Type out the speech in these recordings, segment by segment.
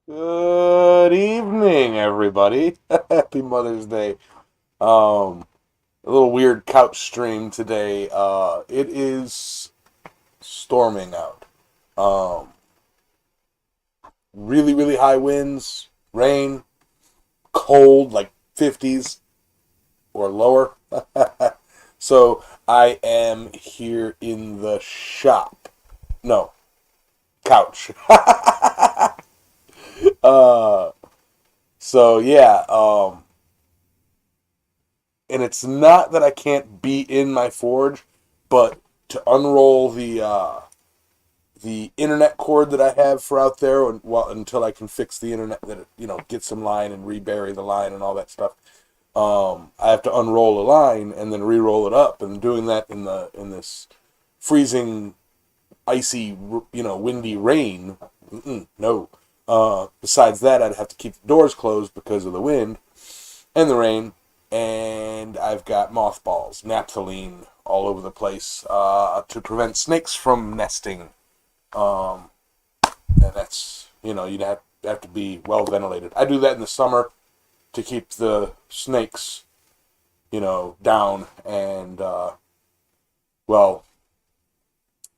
Good evening, everybody. Happy Mother's Day. Um, a little weird couch stream today. It is storming out. Um, really, really high winds, rain, cold, like 50s or lower. So I am here in the shop. No, couch. uh, so yeah, and it's not that I can't be in my forge, but to unroll the internet cord that I have for out there, until I can fix the internet, that get some line and rebury the line and all that stuff. I have to unroll a line and then re-roll it up, and doing that in this freezing, icy, windy rain. No. Besides that, I'd have to keep the doors closed because of the wind and the rain, and I've got mothballs, naphthalene all over the place to prevent snakes from nesting. Um, and that's, you'd have to be well ventilated. I do that in the summer to keep the snakes, down, and, well,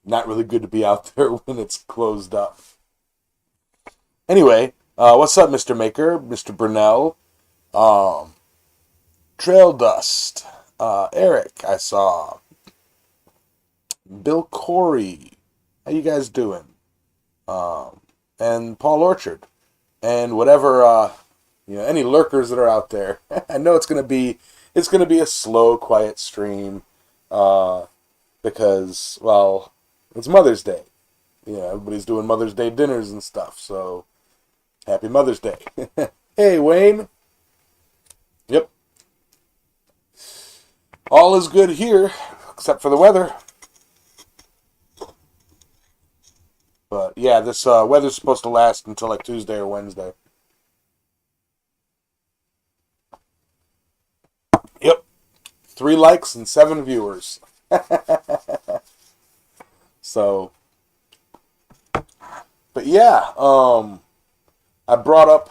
not really good to be out there when it's closed up. Anyway, what's up, Mr. Maker, Mr. Brunel? Um, Trail Dust. Eric, I saw. Bill Corey. How you guys doing? Um, and Paul Orchard. And whatever, any lurkers that are out there. I know it's gonna be a slow, quiet stream. Uh, because, well, it's Mother's Day. Everybody's doing Mother's Day dinners and stuff. So, happy Mother's Day. Hey, Wayne. Yep. All is good here, except for the weather. But yeah, this weather's supposed to last until like Tuesday or Wednesday. Yep. 3 likes and 7 viewers. So, but yeah, I brought up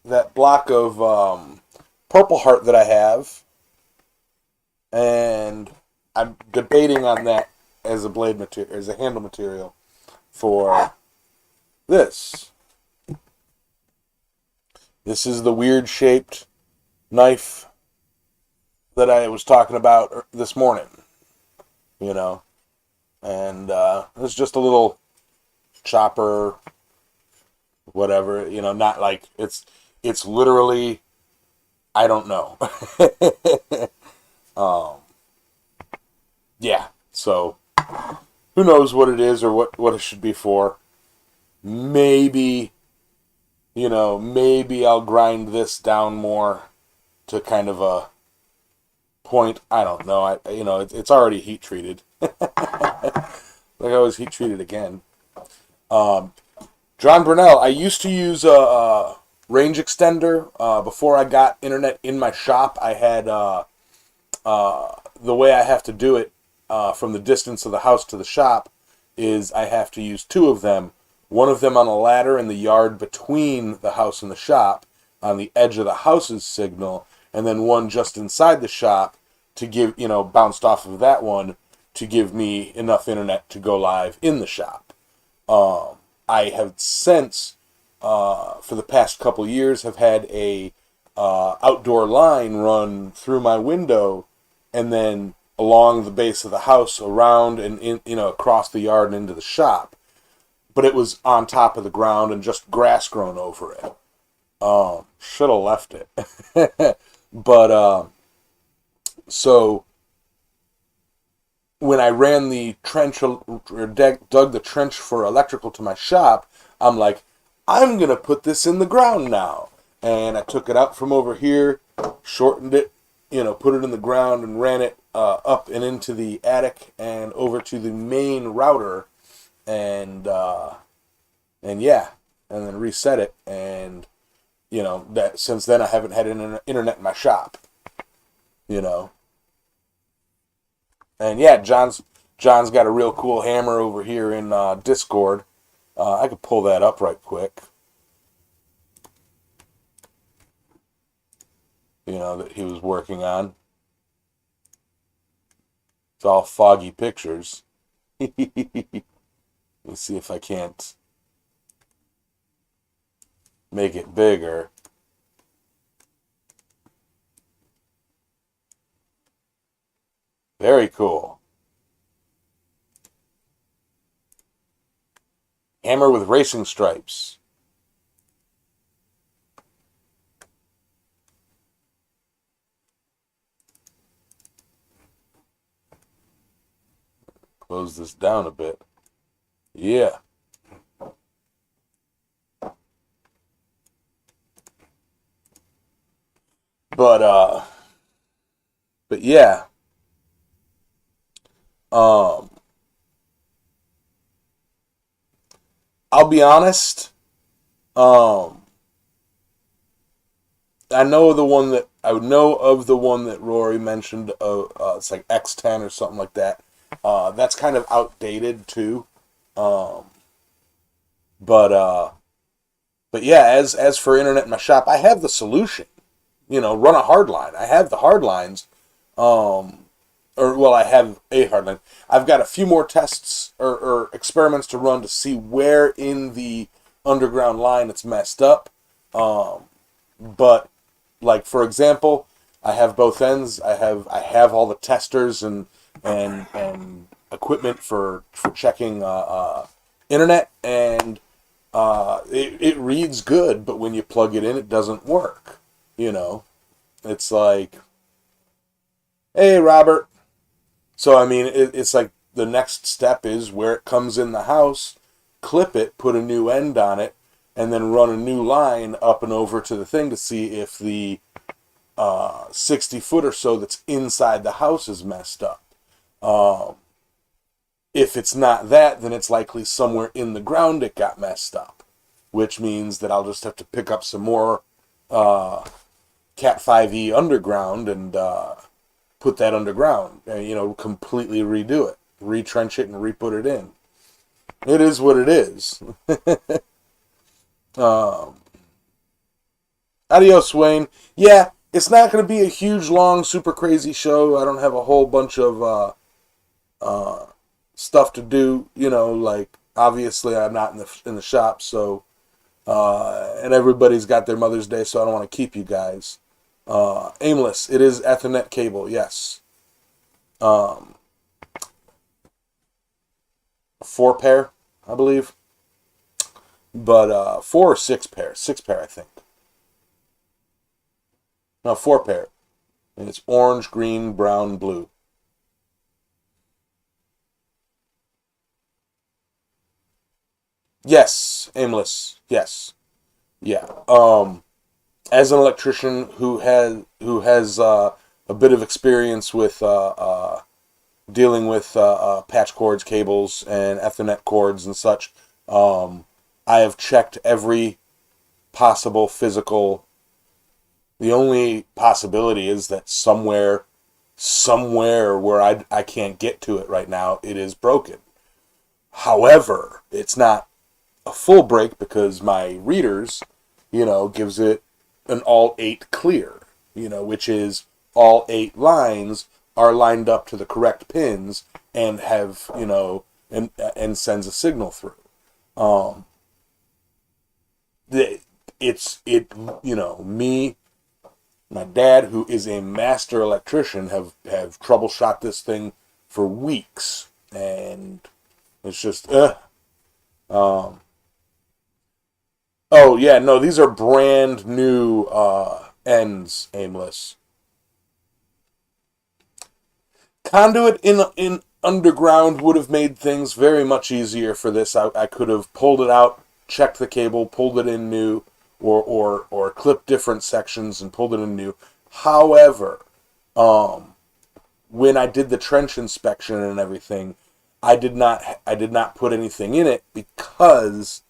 that block of Purple Heart that I have, and I'm debating on that as a blade material, as a handle material for this. This is the weird shaped knife that I was talking about this morning, you know, and it's just a little chopper, whatever, not like it's literally, I don't know. um, yeah, so who knows what it is or what it should be for. Maybe, maybe I'll grind this down more to kind of a point. I don't know. It's already heat treated. Like I always heat treated again. Um, John Burnell, I used to use a range extender before I got internet in my shop. I had the way I have to do it from the distance of the house to the shop is I have to use two of them. One of them on a ladder in the yard between the house and the shop on the edge of the house's signal, and then one just inside the shop to give, bounced off of that one to give me enough internet to go live in the shop. I have since, for the past couple years, have had a outdoor line run through my window and then along the base of the house, around and across the yard and into the shop. But it was on top of the ground and just grass grown over it. Should have left it. But so when I ran the trench or dug the trench for electrical to my shop, I'm like, I'm gonna put this in the ground now. And I took it out from over here, shortened it, put it in the ground and ran it up and into the attic and over to the main router, and yeah, and then reset it, and that since then I haven't had internet in my shop, you know, and yeah, John's got a real cool hammer over here in Discord. I could pull that up right quick. that he was working on. It's all foggy pictures. Let me see if I can't make it bigger. Very cool. Hammer with racing stripes. Close this down a bit. Yeah. But yeah. Um I'll be honest. Um I would know of the one that Rory mentioned. It's like X10 or something like that. That's kind of outdated too. Um, but uh, but yeah, as for internet in my shop, I have the solution. Run a hardline. I have the hardlines. Um, or well, I have a hardline. I've got a few more tests or experiments to run to see where in the underground line it's messed up. Um, but like for example, I have both ends. I have all the testers and equipment for checking internet, and it reads good, but when you plug it in, it doesn't work. You know, it's like, hey, Robert. So I mean, it's like the next step is where it comes in the house, clip it, put a new end on it, and then run a new line up and over to the thing to see if the 60 foot or so that's inside the house is messed up. Um, if it's not that, then it's likely somewhere in the ground it got messed up, which means that I'll just have to pick up some more uh, Cat 5e underground and put that underground, and, completely redo it, retrench it, and re-put it in. It is what it is. um, Adios, Wayne. Yeah, it's not going to be a huge, long, super crazy show. I don't have a whole bunch of uh, stuff to do. Like obviously I'm not in the shop, so and everybody's got their Mother's Day, so I don't want to keep you guys. Aimless. It is Ethernet cable. Yes. Um, 4 pair, I believe, but 4 or 6 pair. 6 pair, I think. No, 4 pair. And it's orange, green, brown, blue. Yes, aimless. Yes, yeah. As an electrician who has a bit of experience with dealing with patch cords, cables, and Ethernet cords and such, I have checked every possible physical. The only possibility is that somewhere where I can't get to it right now, it is broken. However, it's not a full break because my readers, gives it an all 8 clear, which is all 8 lines are lined up to the correct pins and have, and sends a signal through. Um, me, my dad, who is a master electrician, have troubleshot this thing for weeks, and it's just, um, oh yeah, no, these are brand new ends, aimless. Conduit in underground would have made things very much easier for this. I could have pulled it out, checked the cable, pulled it in new, or clipped different sections and pulled it in new. However, um, when I did the trench inspection and everything, I did not put anything in it because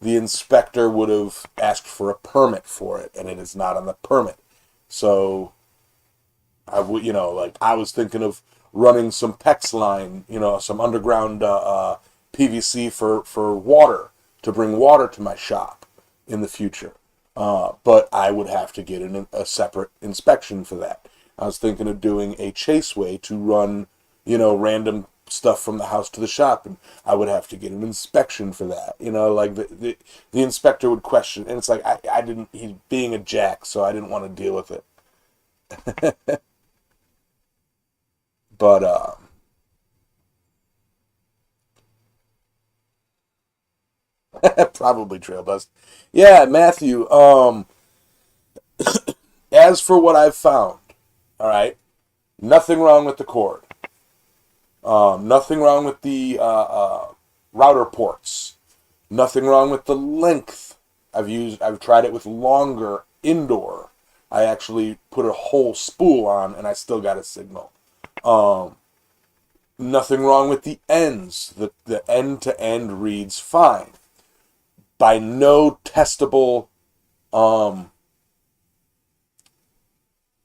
the inspector would have asked for a permit for it, and it is not on the permit. So I would, like I was thinking of running some PEX line, some underground PVC for water to bring water to my shop in the future. But I would have to get a separate inspection for that. I was thinking of doing a chaseway to run, random stuff from the house to the shop, and I would have to get an inspection for that. Like the inspector would question, and it's like I didn't. He's being a jack, so I didn't want to deal with it. But probably trail dust. Yeah, Matthew. As for what I've found, all right, nothing wrong with the cord. Nothing wrong with the router ports. Nothing wrong with the length. I've tried it with longer indoor. I actually put a whole spool on and I still got a signal. Um, Nothing wrong with the ends. The end to end reads fine. By no testable um,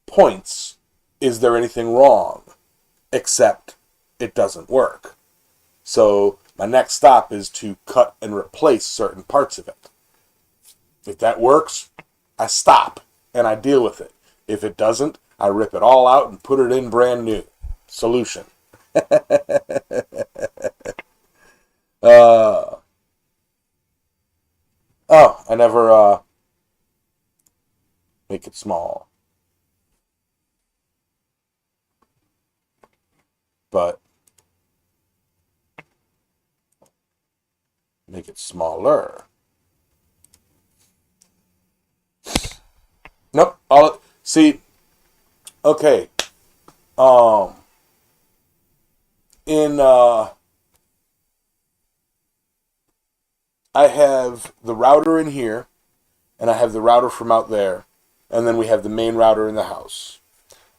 points is there anything wrong, except it doesn't work. So my next stop is to cut and replace certain parts of it. If that works, I stop and I deal with it. If it doesn't, I rip it all out and put it in brand new. Solution. uh, I never make it small, but make it smaller. Nope. All see. Okay. Um. In I have the router in here, and I have the router from out there, and then we have the main router in the house.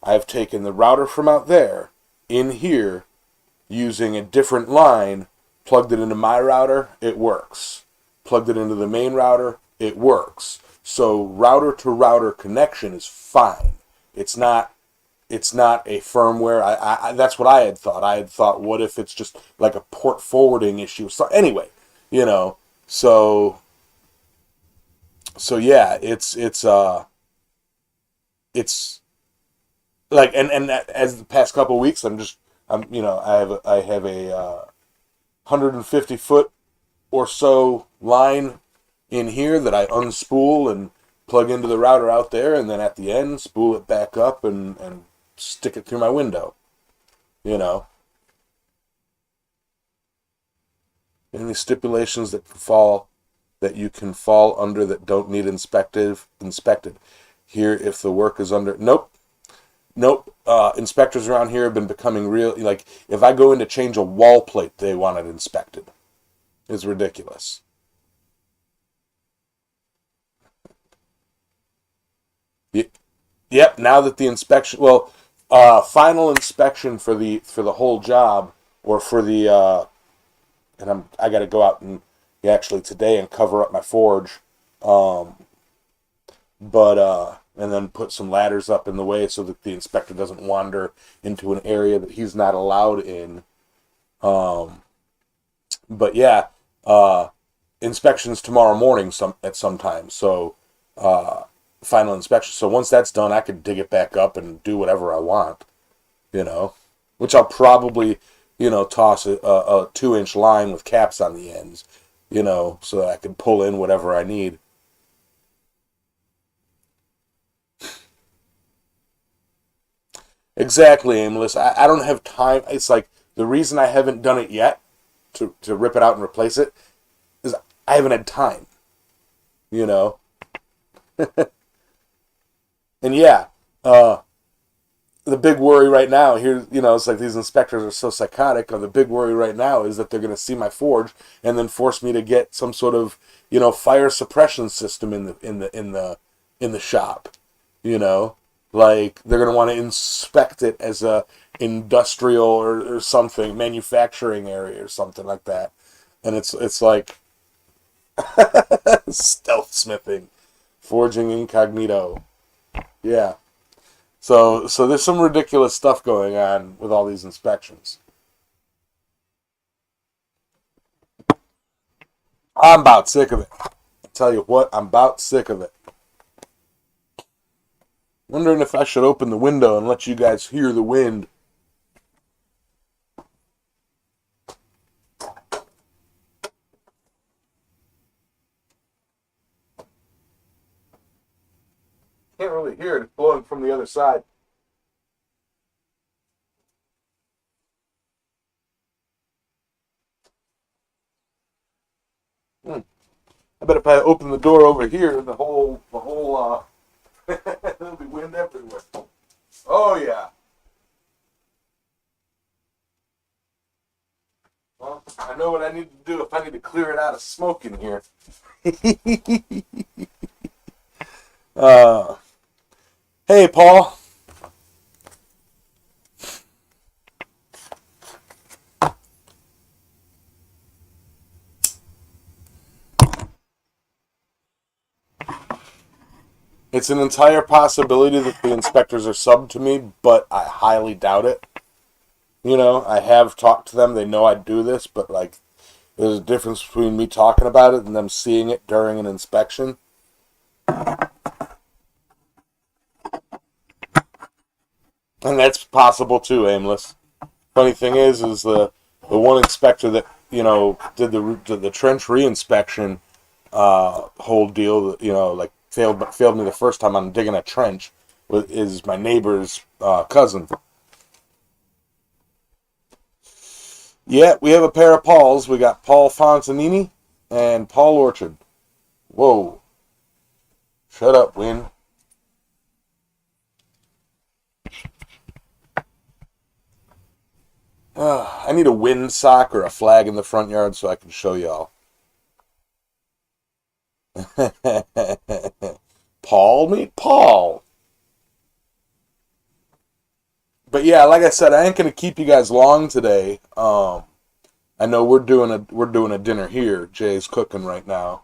I have taken the router from out there in here using a different line, plugged it into my router, it works. Plugged it into the main router, it works. So router to router connection is fine. It's not a firmware. That's what I had thought. I had thought, what if it's just like a port forwarding issue? So anyway, you know, so yeah, it's like and as the past couple of weeks, I have a 150-foot or so line in here that I unspool and plug into the router out there, and then at the end spool it back up and stick it through my window. You know, any stipulations that you can fall under that don't need inspected. Here, if the work is under, nope. Inspectors around here have been becoming real. Like if I go in to change a wall plate, they want it inspected. It's ridiculous. Yep. Now that the inspection, final inspection for the whole job, or for the and I got to go out and actually today and cover up my forge, um, but and then put some ladders up in the way so that the inspector doesn't wander into an area that he's not allowed in. Um, but yeah, uh, inspections tomorrow morning at some time. So final inspection. So once that's done, I could dig it back up and do whatever I want. You know, which I'll probably toss a 2-inch line with caps on the ends. So that I can pull in whatever I need. Exactly, aimless. I don't have time. It's like the reason I haven't done it yet to rip it out and replace it is I haven't had time. You know, and yeah, the big worry right now here, it's like these inspectors are so psychotic. Or the big worry right now is that they're going to see my forge and then force me to get some sort of fire suppression system in the shop. You know, like they're going to want to inspect it as a industrial or something manufacturing area or something like that. And it's like stealth smithing, forging incognito. Yeah. So there's some ridiculous stuff going on with all these inspections. I'm about sick of it. I tell you what, I'm about sick of it. Wondering if I should open the window and let you guys hear the wind. Can't really hear it. It's blowing from the other side. I bet if I open the door over here, there'll be wind everywhere. Oh yeah. Well, I know what I need to do if I need to clear it out of smoke in here. uh, hey, Paul. It's an entire possibility that the inspectors are subbed to me, but I highly doubt it. You know, I have talked to them. They know I do this, but like, there's a difference between me talking about it and them seeing it during an inspection. And that's possible too, Aimless. Funny thing is the one inspector that did the trench reinspection whole deal. Like failed me the first time on digging a trench. Is my neighbor's cousin. Yeah, we have a pair of Pauls. We got Paul Fontanini and Paul Orchard. Whoa. Shut up, Win. I need a wind sock or a flag in the front yard so I can show y'all. Paul? Meet Paul. But yeah, like I said, I ain't gonna keep you guys long today. I know we're doing a dinner here. Jay's cooking right now.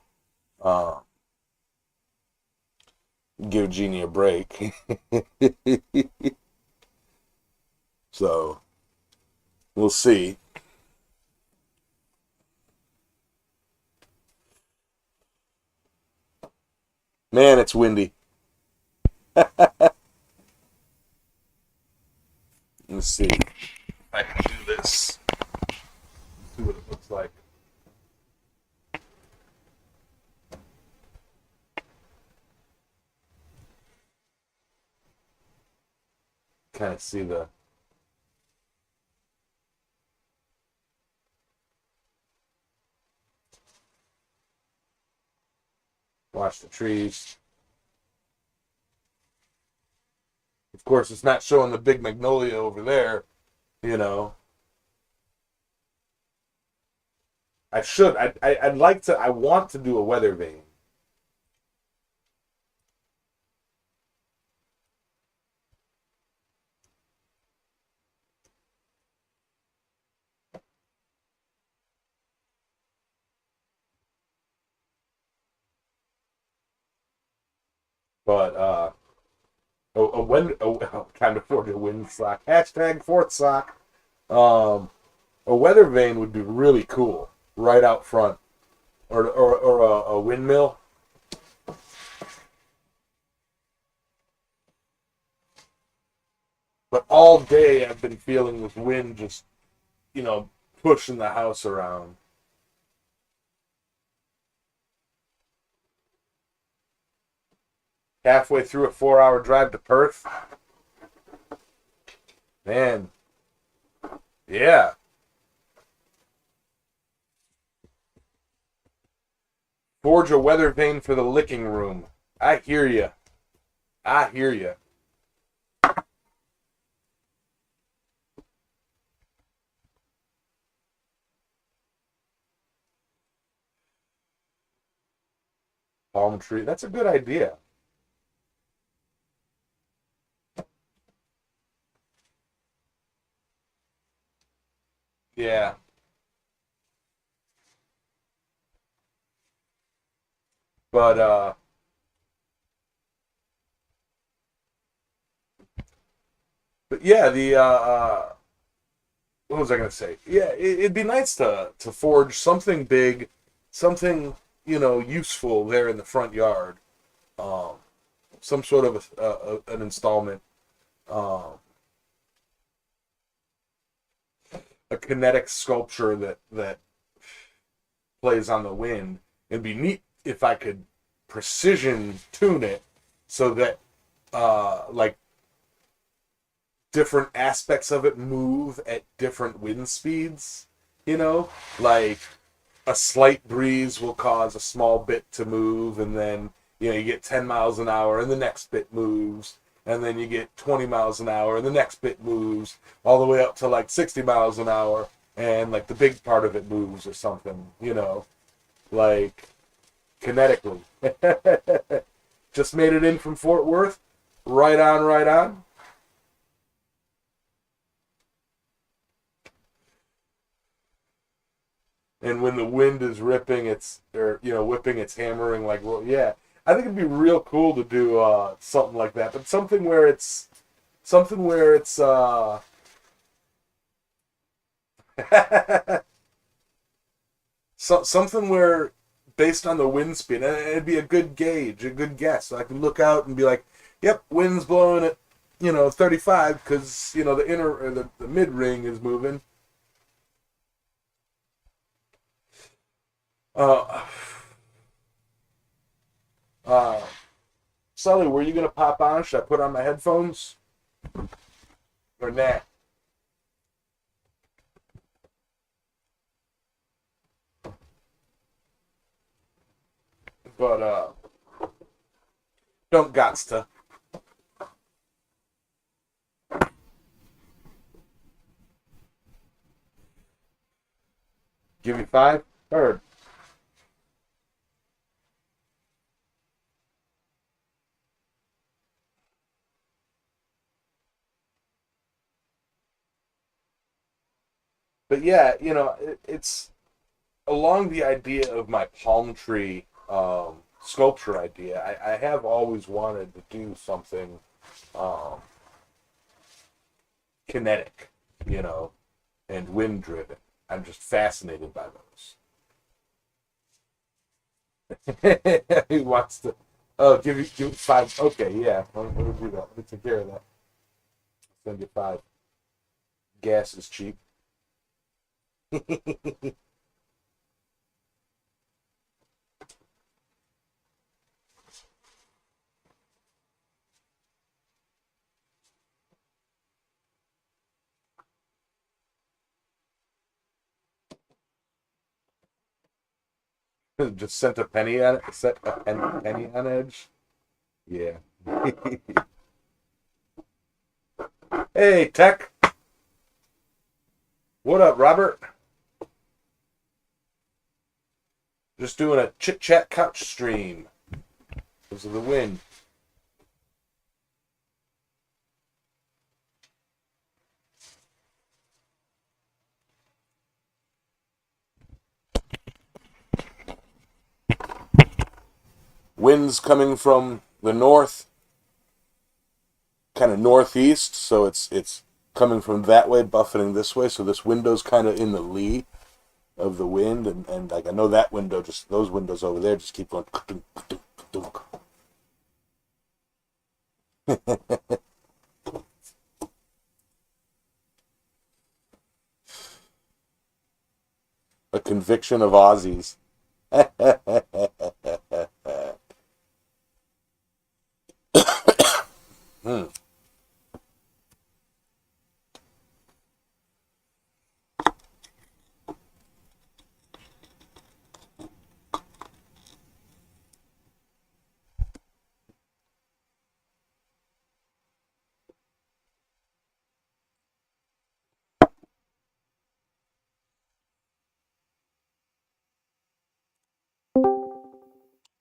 Give Jeannie a break. So we'll see. Man, it's windy. Let's see if I can do this. See what it looks like. Kind of see the watch the trees. Of course, it's not showing the big magnolia over there, you know. I should. I'd like to. I want to do a weather vane. But time to forge a wind sock. Hashtag fourth sock. Um, a weather vane would be really cool, right out front, or a windmill. But all day I've been feeling this wind just, pushing the house around. Halfway through a 4-hour drive to Perth. Man. Yeah. Forge a weather vane for the licking room. I hear you. I hear you. Palm tree. That's a good idea. Yeah. But yeah, the what was I gonna say? Yeah, it'd be nice to forge something big, something useful there in the front yard. Um, some sort of an installment, um, a kinetic sculpture that plays on the wind. It'd be neat if I could precision tune it so that like different aspects of it move at different wind speeds. You know, like a slight breeze will cause a small bit to move, and then you get 10 miles an hour, and the next bit moves, and then you get 20 miles an hour, and the next bit moves, all the way up to like 60 miles an hour, and like the big part of it moves or something. Like kinetically. Just made it in from Fort Worth. Right on, right on. And when the wind is ripping, whipping, it's hammering like, well, yeah. I think it'd be real cool to do something like that, but something where it's something where based on the wind speed, and it'd be a good gauge, a good guess. So I could look out and be like, yep, wind's blowing at 35 because the inner or the mid ring is moving. Uh, uh, Sully, were you gonna pop on? Should I put on my headphones or nah? But don't gots to. Give me 5. Heard. But yeah, it's along the idea of my palm tree sculpture idea. I have always wanted to do something um, kinetic, and wind driven. I'm just fascinated by those. He wants to. Oh, give 5. Okay, yeah. Let me do that. Let me take care of that. Send you 5. Gas is cheap. Just sent a penny on it. Set a penny on edge. Yeah. Hey, Tech. What up, Robert? Just doing a chit chat couch stream because of the wind. Winds coming from the north, kind of northeast, so it's coming from that way, buffeting this way. So this window's kind of in the lee of the wind, and like I know that window, just those windows over there, just keep going. A conviction of Aussies. Hmm.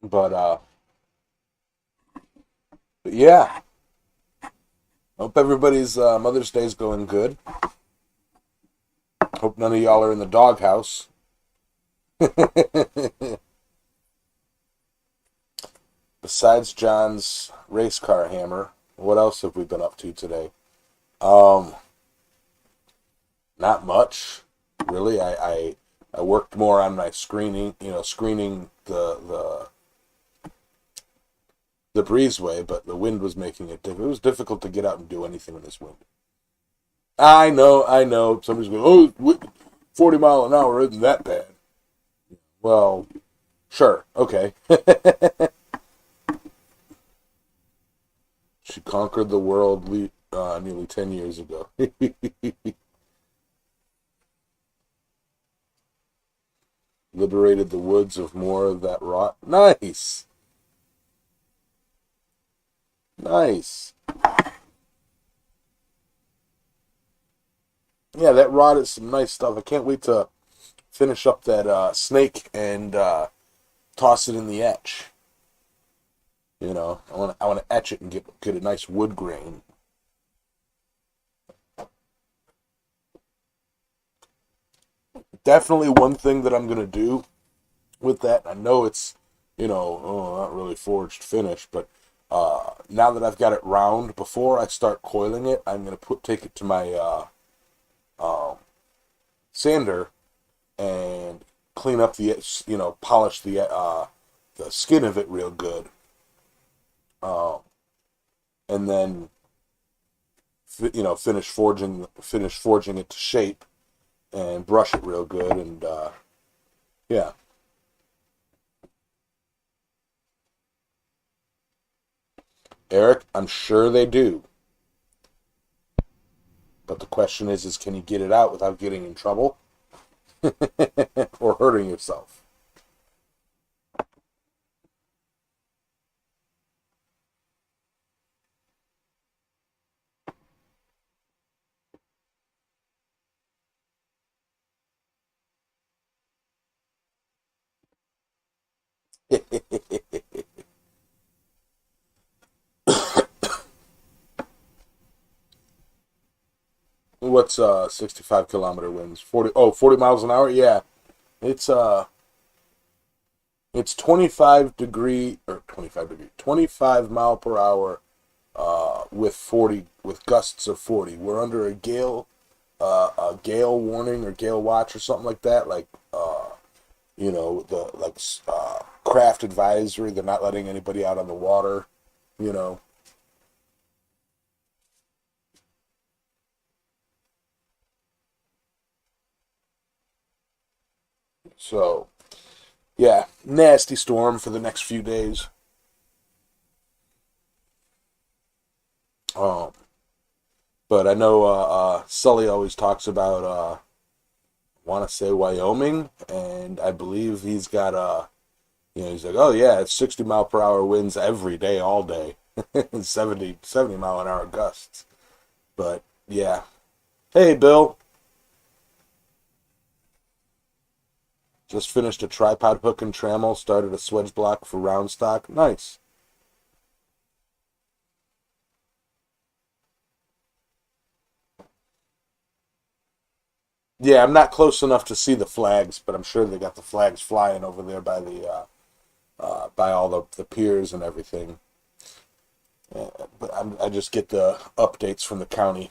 But but yeah, hope everybody's Mother's Day's going good. Hope none of y'all are in the doghouse. Besides John's race car hammer, what else have we been up to today? Um, Not much, really. I worked more on my screening, screening the the breezeway, but the wind was making it difficult. It was difficult to get out and do anything in this wind. I know, I know. Somebody's going, oh, 40 mile an hour isn't that bad. Well, sure, okay. She conquered the world nearly 10 years ago. Liberated the woods of more of that rot. Nice. Nice. Yeah, that rot is some nice stuff. I can't wait to finish up that snake and toss it in the etch. You know, I want to etch it and get a nice wood grain. Definitely one thing that I'm gonna do with that. I know it's not really forged finish, but now that I've got it round, before I start coiling it, I'm gonna take it to my sander and clean up polish the skin of it real good, and then finish forging it to shape and brush it real good, and yeah. Eric, I'm sure they do. But the question is can you get it out without getting in trouble or hurting yourself? What's 65 kilometer winds? 40 miles an hour? Yeah. It's it's 25 mile per hour with gusts of 40. We're under a gale warning or gale watch or something like that, like craft advisory. They're not letting anybody out on the water, you know. So, yeah, nasty storm for the next few days. Um, but I know Sully always talks about want to say Wyoming, and I believe he's got he's like, oh yeah, it's 60 mile per hour winds every day, all day, and 70 mile an hour gusts. But yeah, hey Bill, just finished a tripod hook and trammel, started a swedge block for round stock. Nice. Yeah, I'm not close enough to see the flags, but I'm sure they got the flags flying over there by all the piers and everything. But I just get the updates from the county.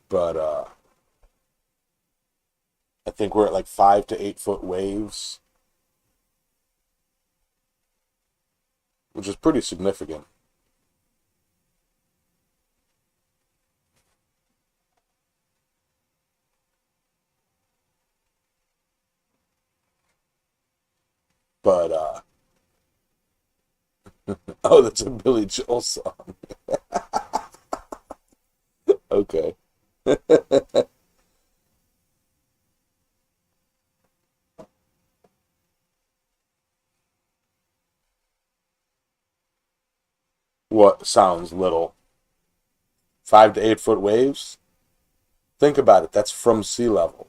But I think we're at like 5 to 8 foot waves, which is pretty significant. But oh, that's a Billy Joel song. Okay. What sounds little? 5 to 8 foot waves? Think about it. That's from sea level.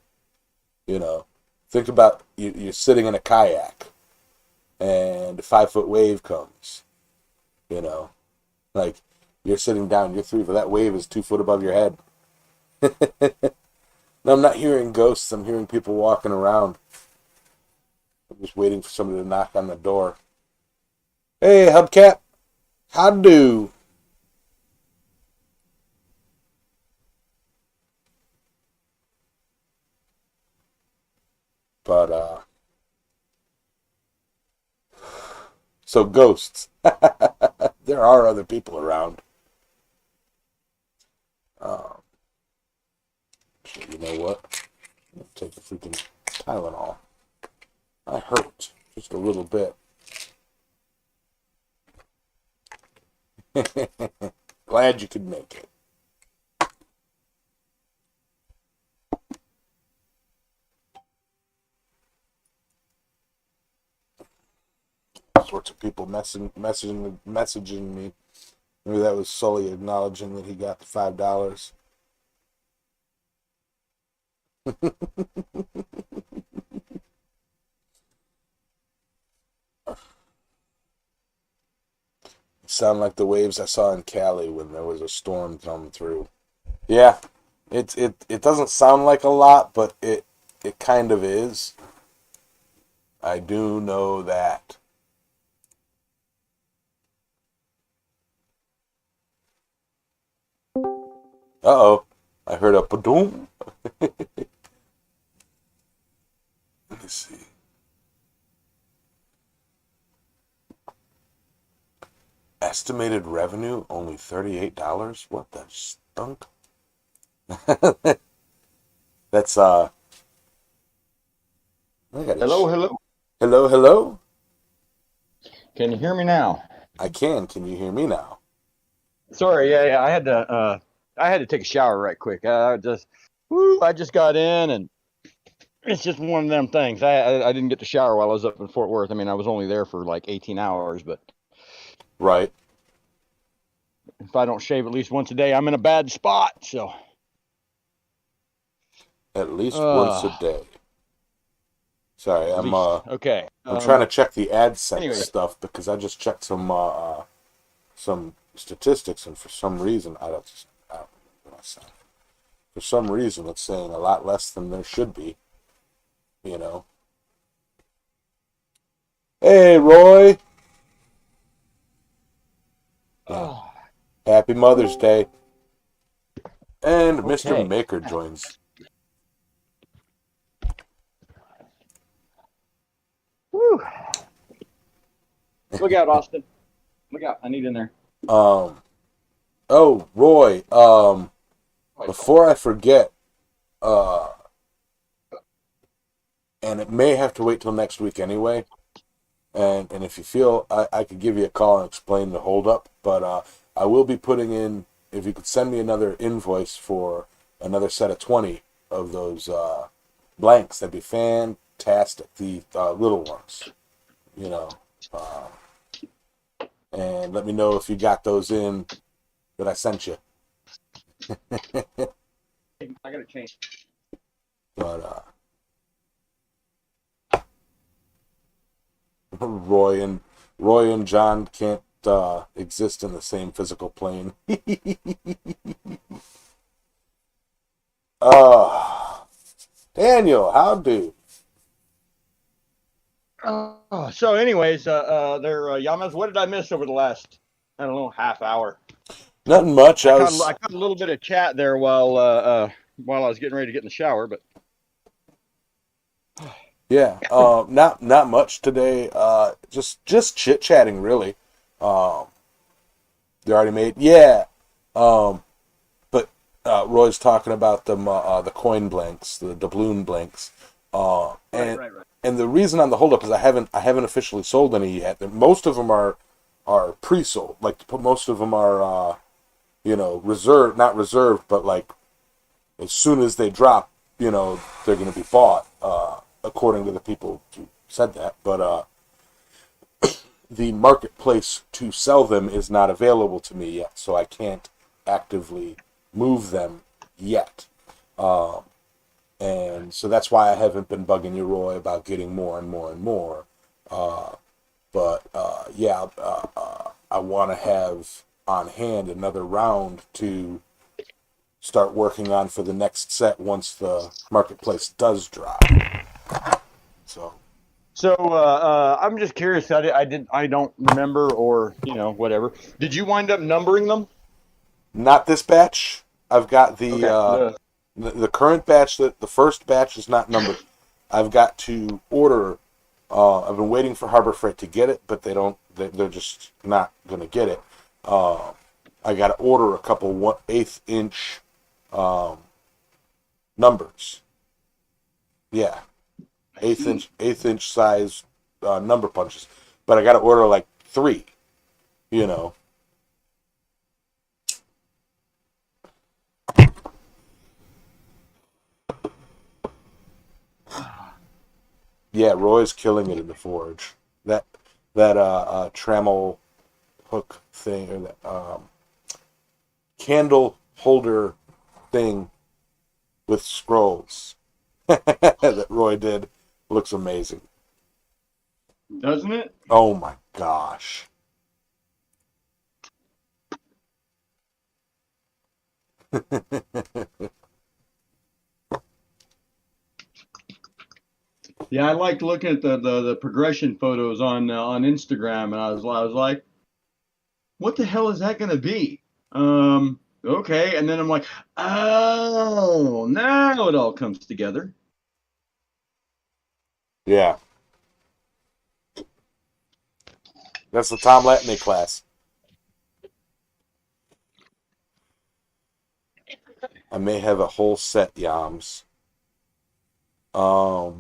You know, think about you're sitting in a kayak and a 5 foot wave comes. You know, like you're sitting down, you're 3 foot. That wave is 2 foot above your head. No, I'm not hearing ghosts. I'm hearing people walking around. I'm just waiting for somebody to knock on the door. Hey, hubcap, how do? But So ghosts. There are other people around. Um, you know what? Take a freaking Tylenol. I hurt just a little bit. Glad you could make it. All sorts of people messaging me. Maybe that was Sully acknowledging that he got the $5. Sound like the waves I saw in Cali when there was a storm coming through. Yeah, it doesn't sound like a lot, but it kind of is. I do know that. Uh-oh. I heard a padoom. Let me see. Estimated revenue only $38. What the stunk? That's I got Hello. hello. Can you hear me now? I can. Can you hear me now? Sorry, yeah. I had to take a shower right quick. I just got in, and it's just one of them things. I didn't get to shower while I was up in Fort Worth. I mean, I was only there for like 18 hours, but Right. if I don't shave at least once a day, I'm in a bad spot. So At least once a day. Sorry, okay. I'm trying to check the AdSense anyway. stuff because I just checked some statistics, and for some reason I don't know what I said. For some reason it's saying a lot less than there should be. You know. Hey, Roy. Yeah. Happy Mother's Day. And Mr. Maker joins. Woo. Look out, Austin. Look out. I need in there. Oh, Roy, before I forget, and it may have to wait till next week anyway, and if you feel I could give you a call and explain the holdup, but I will be putting in, if you could send me another invoice for another set of 20 of those blanks, that'd be fantastic, the little ones, you know, and let me know if you got those in that I sent you. I gotta change. But Roy and John can't exist in the same physical plane. Daniel, how do? So anyways, Yamez, what did I miss over the last, I don't know, half hour? Nothing much. I caught a little bit of chat there while I was getting ready to get in the shower, but yeah, not much today. Just chit chatting really. They already made but Roy's talking about them the coin blanks, the doubloon blanks, and right. And the reason on the holdup is I haven't officially sold any yet. Most of them are pre-sold. Like most of them are reserved, not reserved, but like as soon as they drop, they're going to be bought according to the people who said that. But the marketplace to sell them is not available to me yet, so I can't actively move them yet. And so that's why I haven't been bugging you, Roy, about getting more and more and more. I want to have on hand another round to start working on for the next set once the marketplace does drop. So I'm just curious. I don't remember, or whatever. Did you wind up numbering them? Not this batch. I've got the current batch, the first batch is not numbered. I've got to order. I've been waiting for Harbor Freight to get it, but they they're just not gonna get it. I got to order a couple 1/8 inch numbers. Yeah, eighth inch size number punches, but I got to order like 3. You know. Yeah, Roy's killing it in the forge. That trammel hook thing, or that candle holder thing with scrolls that Roy did looks amazing. Doesn't it? Oh my gosh. Yeah, I liked looking at the progression photos on Instagram, and I was like, what the hell is that going to be? Okay, and then I'm like, oh, now it all comes together. Yeah. That's the Tom Latney class. I may have a whole set, Yams. A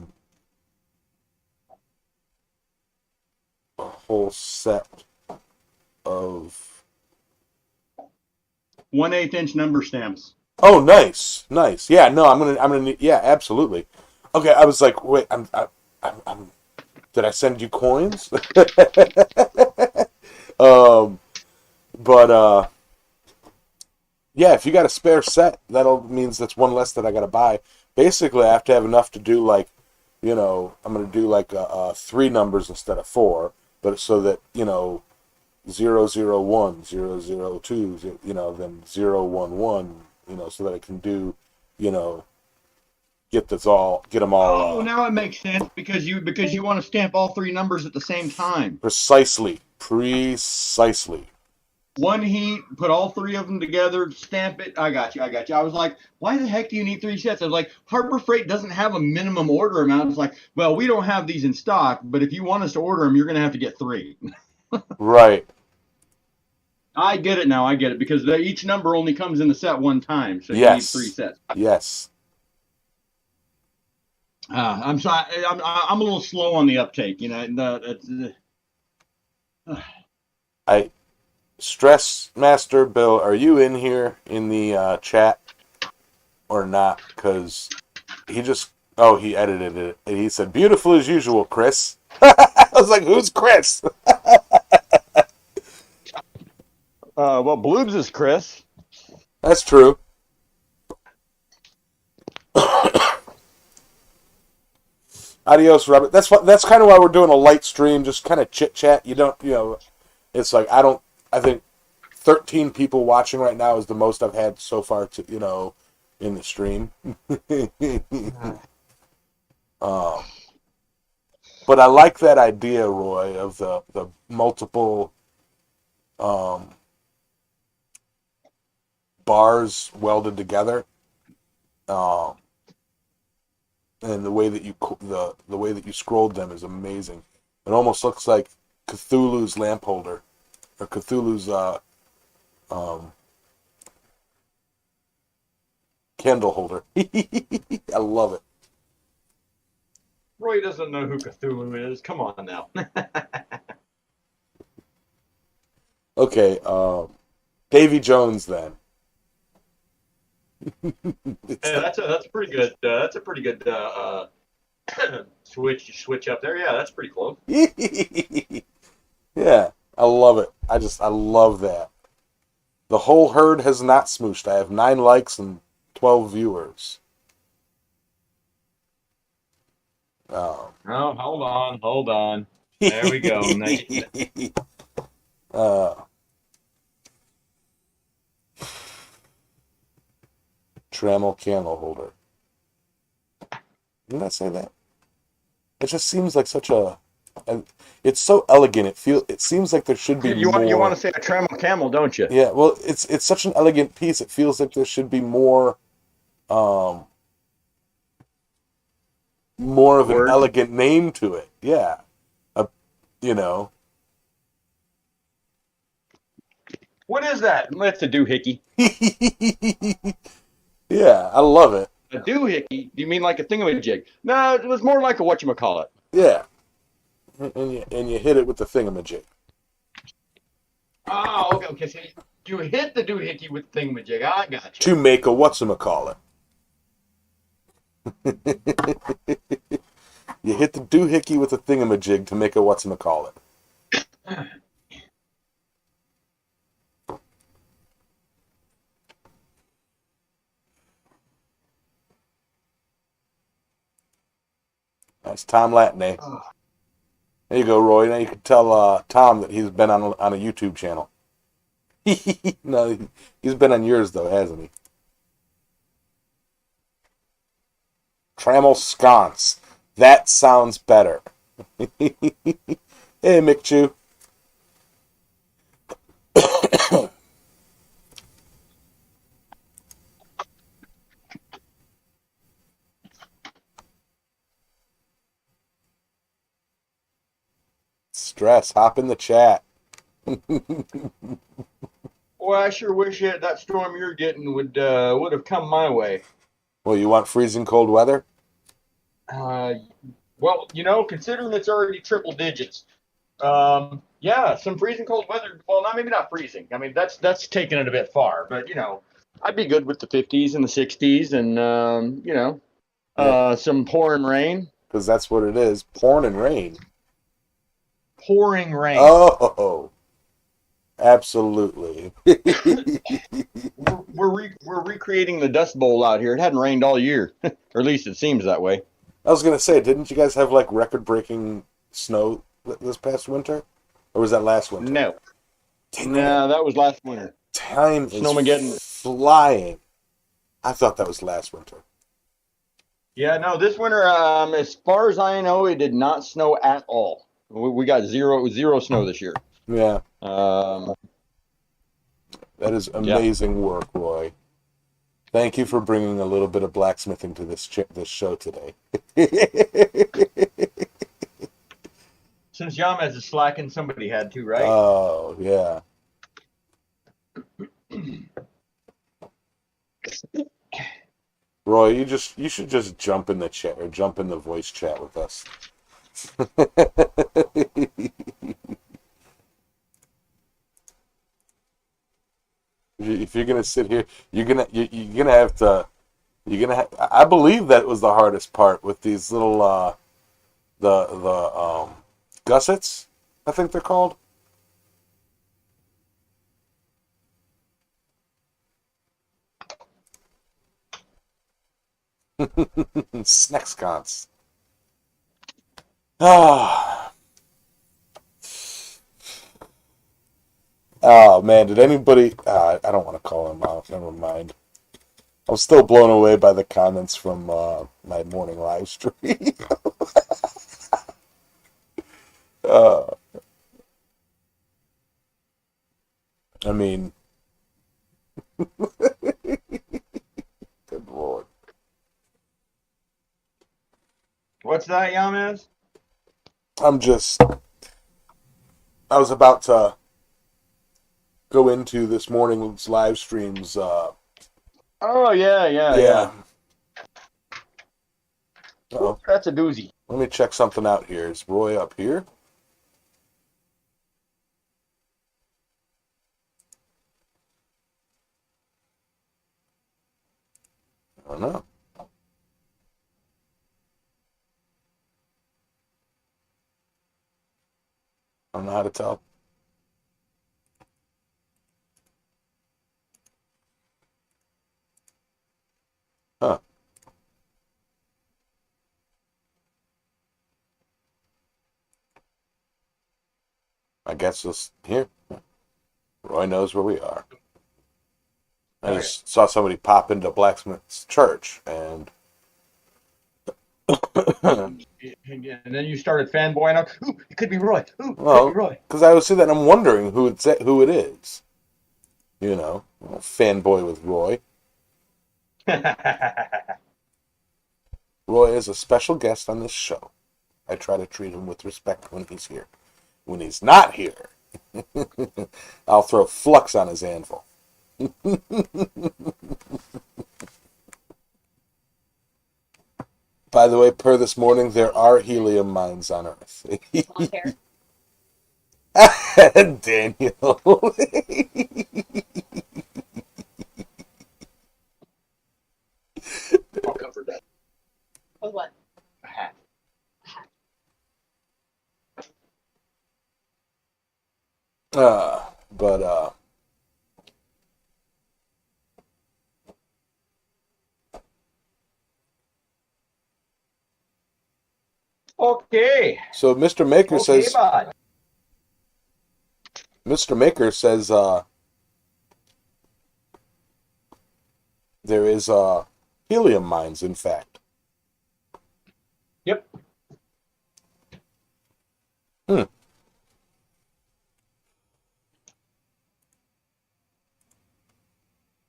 whole set of 1/8 inch number stamps. Oh, nice. Yeah, no, I'm gonna need, yeah, absolutely. Okay, I was like, wait, I'm did I send you coins? But yeah, if you got a spare set, that'll means that's one less that I gotta buy. Basically, I have to have enough to do like, I'm gonna do like 3 numbers instead of 4, but so that 001, 002, then 011, so that I can do, get them all. Oh, now it makes sense because you want to stamp all 3 numbers at the same time. Precisely. One heat, put all 3 of them together, stamp it. I got you. I was like, why the heck do you need 3 sets? I was like, Harbor Freight doesn't have a minimum order amount. It's like, well, we don't have these in stock, but if you want us to order them, you're going to have to get 3. Right. I get it now. I get it because each number only comes in the set one time, so you need 3 sets. Yes. I'm sorry. I'm a little slow on the uptake. Stress Master Bill, are you in here in the chat or not? Because he edited it and he said, "Beautiful as usual, Chris." I was like, "Who's Chris?" Well, Bloobs is Chris. That's true. Adios, Robert. That's kind of why we're doing a light stream, just kind of chit chat. You don't, it's like I think 13 people watching right now is the most I've had so far to, in the stream. But I like that idea, Roy, of the multiple bars welded together. And the way that the way that you scrolled them is amazing. It almost looks like Cthulhu's lamp holder, or Cthulhu's candle holder. I love it. Roy doesn't know who Cthulhu is. Come on now. Okay, Davy Jones then. Yeah, that's pretty good. That's a pretty good switch up there. Yeah, that's pretty close. Yeah, I love it. I love that. The whole herd has not smooshed. I have 9 likes and 12 viewers. Oh, hold on. There we go. Trammel candle holder. Didn't I say that? It just seems like such it's so elegant. It seems like there should be more. You want to say a Trammel camel, don't you? Yeah. Well, it's such an elegant piece. It feels like there should be more of an elegant name to it. Yeah. What is that? That's a doohickey. Yeah, I love it. A doohickey? Do you mean like a thingamajig? No, it was more like a whatchamacallit. Yeah, and you hit it with the thingamajig. Oh, okay, okay. So you hit the doohickey with the thingamajig. I got you. To make a whatchamacallit. You hit the doohickey with a thingamajig to make a whatchamacallit. That's Tom Latney. There you go, Roy. Now you can tell Tom that he's been on a YouTube channel. No, he's been on yours though, hasn't he? Trammel sconce. That sounds better. Hey, Mick Chew. Stress. Hop in the chat. Boy, I sure wish that storm you're getting would have come my way. Well, you want freezing cold weather? Well, considering it's already triple digits, yeah, some freezing cold weather. Well, maybe not freezing. I mean, that's taking it a bit far, but I'd be good with the 50s and the 60s, and some pouring rain. Because that's what it is. Pouring and rain. Pouring rain. Oh, absolutely. we're recreating the Dust Bowl out here. It hadn't rained all year, or at least it seems that way. I was gonna say, didn't you guys have like record-breaking snow this past winter, or was that last winter? No, Dang no, that was last winter. Time is Snowmageddon. flying. I thought that was last winter. Yeah, no, this winter, as far as I know, it did not snow at all. We got zero snow this year. Yeah, Um, that is amazing work, Roy. Thank you for bringing a little bit of blacksmithing to this show today. Since Yamez is slacking, somebody had to, right? Oh, yeah. Roy, you should just jump in the chat or jump in the voice chat with us. If you're gonna sit here, you're gonna have to. I believe that was the hardest part with these little the gussets. I think they're called. Snackscons. Ah. Oh man, did anybody? I don't want to call him out. Never mind. I'm still blown away by the comments from my morning live stream. uh, I mean, good lord. What's that, Yamez? I was about to go into this morning's live streams. Oh, yeah. Uh-oh. That's a doozy. Let me check something out here. Is Roy up here? I don't know. I don't know how to tell. Huh. I guess it's here. Roy knows where we are. I just saw somebody pop into Blacksmith's church, and And then you started fanboying out. Ooh, it could be Roy. Ooh, well, it could be Roy. because I was sitting there and I'm wondering who it is. You know, fanboy with Roy. Roy is a special guest on this show. I try to treat him with respect when he's here. When he's not here, I'll throw flux on his anvil. By the way, per this morning, there are helium mines on Earth. Daniel. I'll cover that. With what? A hat. But Okay. so Mr. Maker Okay, says bud. Mr. Maker says there is helium mines, in fact. Yep. Hmm.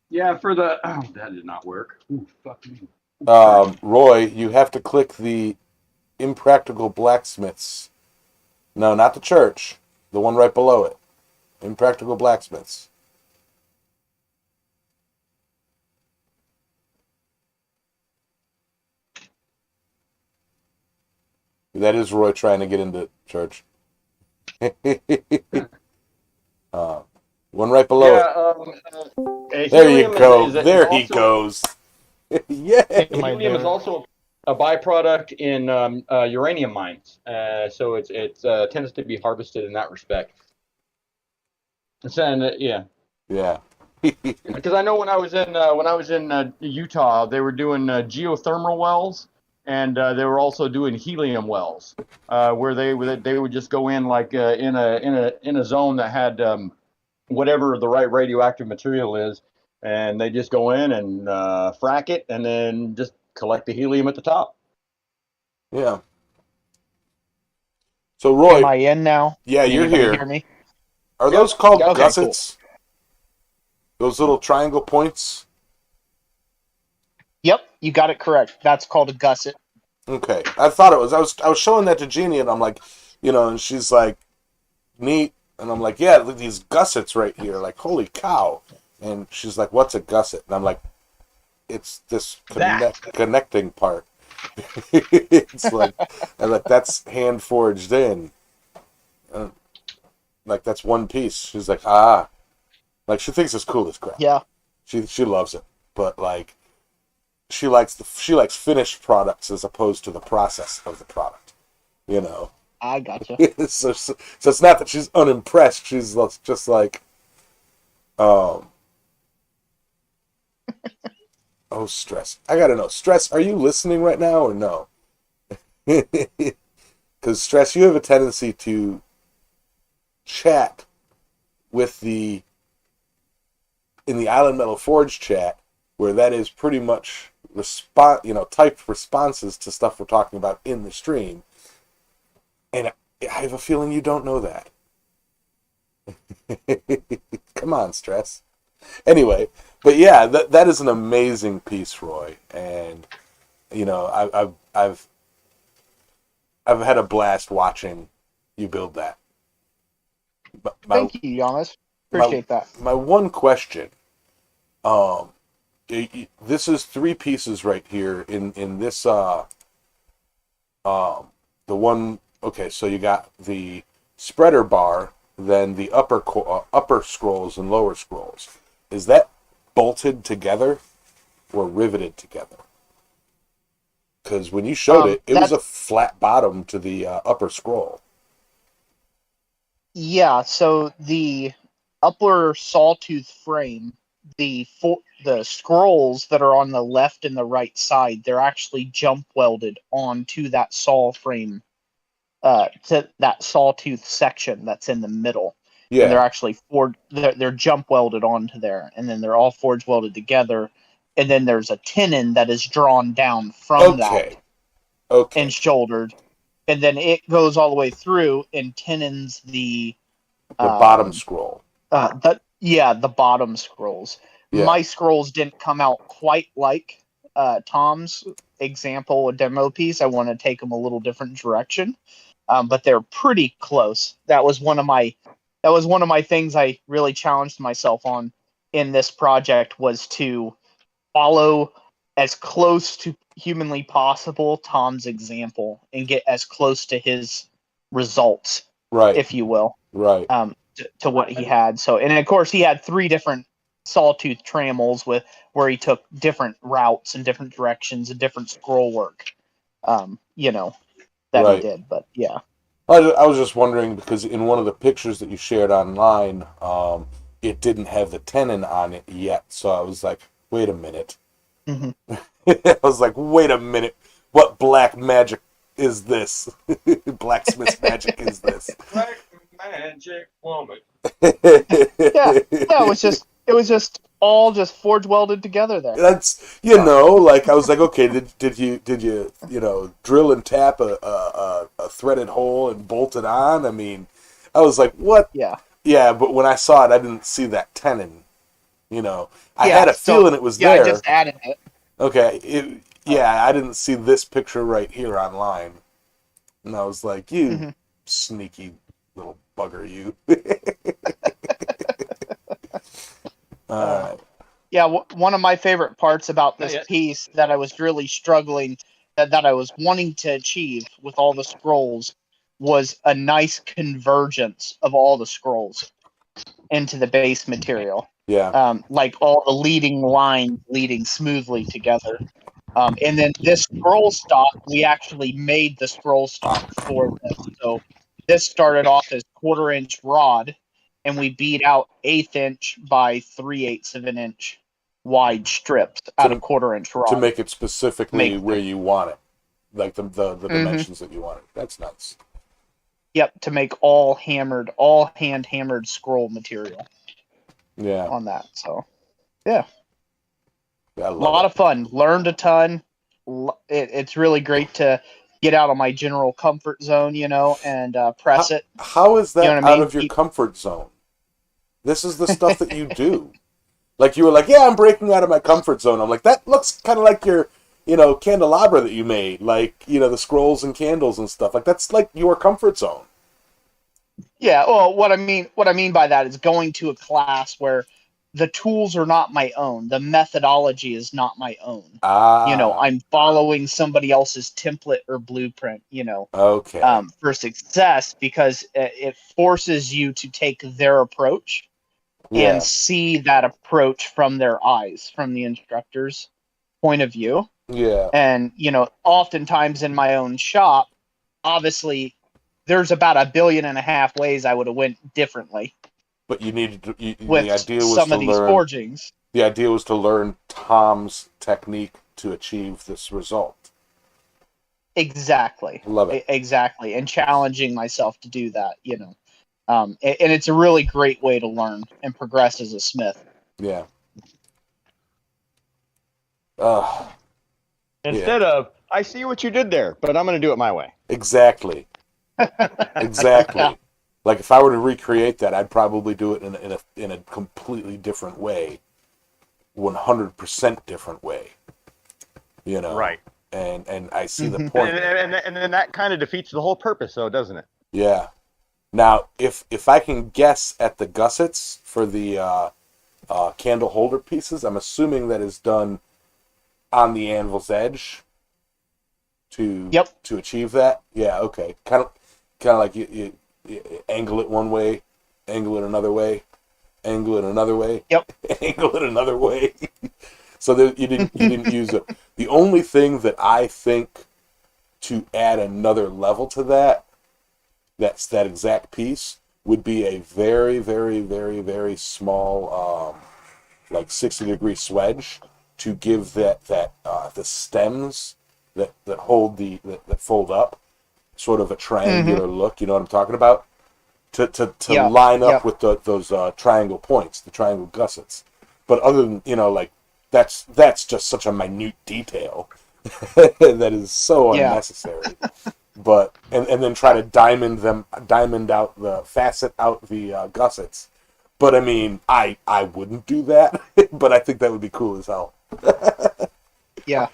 Yeah, for the that did not work. Ooh, fuck me. Roy, you have to click the Impractical Blacksmiths. No, not the church. The one right below it. Impractical Blacksmiths. That is Roy trying to get into church. One right below it. There you Helium go. is There he also goes. Yay! Am I helium is there? also a byproduct in uranium mines. So it tends to be harvested in that respect. And yeah, Yeah. because I know when I was in Utah, they were doing geothermal wells, and they were also doing helium wells, where they would just go in like in a zone that had whatever the right radioactive material is, and they just go in and frack it, and then just collect the helium at the top. Yeah. So Roy, Am I in now? yeah, Can you're anybody here. hear me? Are Yep. those called Okay, gussets? Those little triangle points? Yep, you got it correct. That's called a gusset. Okay. I thought it was. I was showing that to Jeannie, and I'm like, and she's like, neat. And I'm like, yeah, look at these gussets right here. Like, holy cow. And she's like, what's a gusset? And I'm like, it's this connecting part. It's like, and like that's hand forged in. Like that's one piece. She's like, ah, like she thinks it's cool as crap. Yeah, She loves it, but like she likes finished products as opposed to the process of the product. You know. I gotcha. So it's not that she's unimpressed. She's just like, oh, Stress. I gotta know, Stress. Are you listening right now or no? Because Stress, you have a tendency to chat with in the Island Metal Forge chat, where that is pretty much typed responses to stuff we're talking about in the stream. And I have a feeling you don't know that. Come on, Stress. Anyway, but yeah, that is an amazing piece, Roy, and I've had a blast watching you build that. Thank you, Yamez. Appreciate that. My one question, this is three pieces right here in this the one. Okay, so you got the spreader bar, then the upper scrolls and lower scrolls. Is that bolted together or riveted together? Because when you showed it was a flat bottom to the upper scroll. Yeah, so the upper sawtooth frame, the scrolls that are on the left and the right side, they're actually jump welded onto that saw frame, to that sawtooth section that's in the middle. Yeah. And they're actually they're jump welded onto there, and then they're all forge welded together. And then there's a tenon that is drawn down from that and shouldered, and then it goes all the way through and tenons the bottom scroll. The bottom scrolls. Yeah. My scrolls didn't come out quite like Tom's example, a demo piece. I want to take them a little different direction, but they're pretty close. That was one of my that was one of my things I really challenged myself on in this project, was to follow as close to humanly possible Tom's example and get as close to his results, Right. if you will, Right. to what he had. So, and of course, he had 3 different sawtooth trammels where he took different routes and different directions and different scroll work, that he Right. did. But yeah. I was just wondering because in one of the pictures that you shared online, it didn't have the tenon on it yet. So I was like, wait a minute. Mm-hmm. I was like, wait a minute. What black magic is this? Blacksmith's magic is this? Black magic woman. Yeah, it was just all just forge welded together there. That's like I was like, okay, did you drill and tap a threaded hole and bolt it on? I mean, I was like, what? Yeah, but when I saw it, I didn't see that tenon. I had a feeling it was there. I just added it. Okay, I didn't see this picture right here online, and I was like, you sneaky little bugger, you. Yeah, one of my favorite parts about this piece that I was really struggling, that I was wanting to achieve with all the scrolls, was a nice convergence of all the scrolls into the base material. Yeah. Like all the leading lines leading smoothly together. And then this scroll stock, we actually made the scroll stock for this. So this started off as 1/4 inch rod, and we beat out 1/8 inch by 3/8 of an inch wide strips out of 1/4 inch rod to make it specifically where you want it, like the dimensions that you want it. That's nice. Yep, to make all hand hammered scroll material. Yeah. On that, so yeah. A lot of fun. Learned a ton. It's really great to get out of my general comfort zone, and press it. How is that out of your comfort zone? This is the stuff that you do. Like you were like, yeah, I'm breaking out of my comfort zone. I'm like, that looks kind of like your, candelabra that you made, like, the scrolls and candles and stuff. Like that's like your comfort zone. Yeah, well, what I mean by that is going to a class where the tools are not my own. The methodology is not my own. I'm following somebody else's template or blueprint, Okay. For success, because it forces you to take their approach and see that approach from their eyes, from the instructor's point of view. Yeah. And, oftentimes in my own shop, obviously there's about 1.5 billion ways I would have went differently. But you needed to. The idea was some to of these learn, forgings. The idea was to learn Tom's technique to achieve this result. Exactly. Love it. Exactly, and challenging myself to do that. And it's a really great way to learn and progress as a smith. Yeah. Instead of, I see what you did there, but I'm going to do it my way. Exactly. Exactly. Like if I were to recreate that, I'd probably do it in a completely different way, 100% different way. Right. And I see the point. And then that kind of defeats the whole purpose, though, doesn't it? Yeah. Now, if I can guess at the gussets for the candle holder pieces, I'm assuming that is done on the anvil's edge to achieve that. Yeah. Okay. Kind of like you angle it one way, angle it another way, angle it another way, angle it another way. So you didn't use it. The only thing that I think to add another level to that's that exact piece would be a very, very, very, very small, like 60-degree swedge to give that the stems that hold that fold up sort of a triangular look. You know what I'm talking about? To line up with those triangle points, the triangle gussets. But other than like that's just such a minute detail that is so unnecessary. But and then try to facet out the gussets. But I mean, I wouldn't do that. But I think that would be cool as hell. Yeah.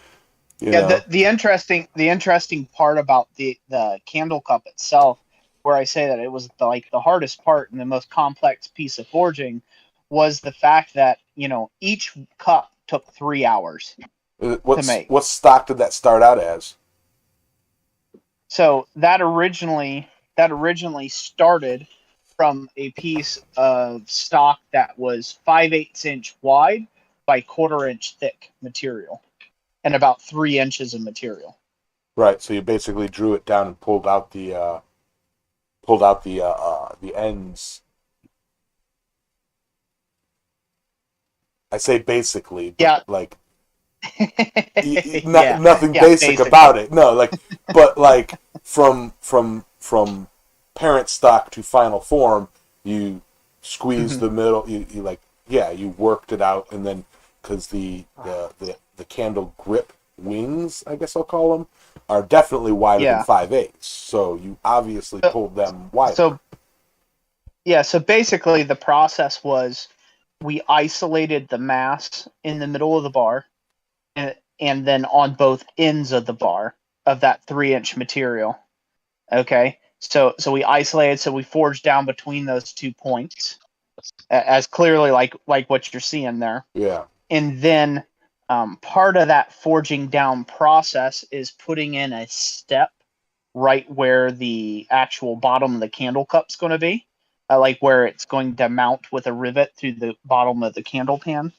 The interesting part about the candle cup itself where I say that it was the hardest part and the most complex piece of forging was the fact that, each cup took 3 hours to make. What stock did that start out as? So that originally started from a piece of stock that was 5/8 inch wide by 1/4 inch thick material and about 3 inches of material. Right. So you basically drew it down and pulled out the ends. I say basically, but Yeah. like Yeah. nothing Yeah, basic basically. about it. No, like, but like from parent stock to final form, you squeezed the middle. You like, yeah, you worked it out, and then because the candle grip wings, I guess I'll call them, are definitely wider than Yeah. 5/8. So you obviously pulled them wider. So basically the process was we isolated the mass in the middle of the bar and then on both ends of the bar of that 3-inch material. Okay. So we isolated, so we forged down between those 2 points as clearly like what you're seeing there. Yeah. And then part of that forging down process is putting in a step right where the actual bottom of the candle cup's going to be, like where it's going to mount with a rivet through the bottom of the candle pan.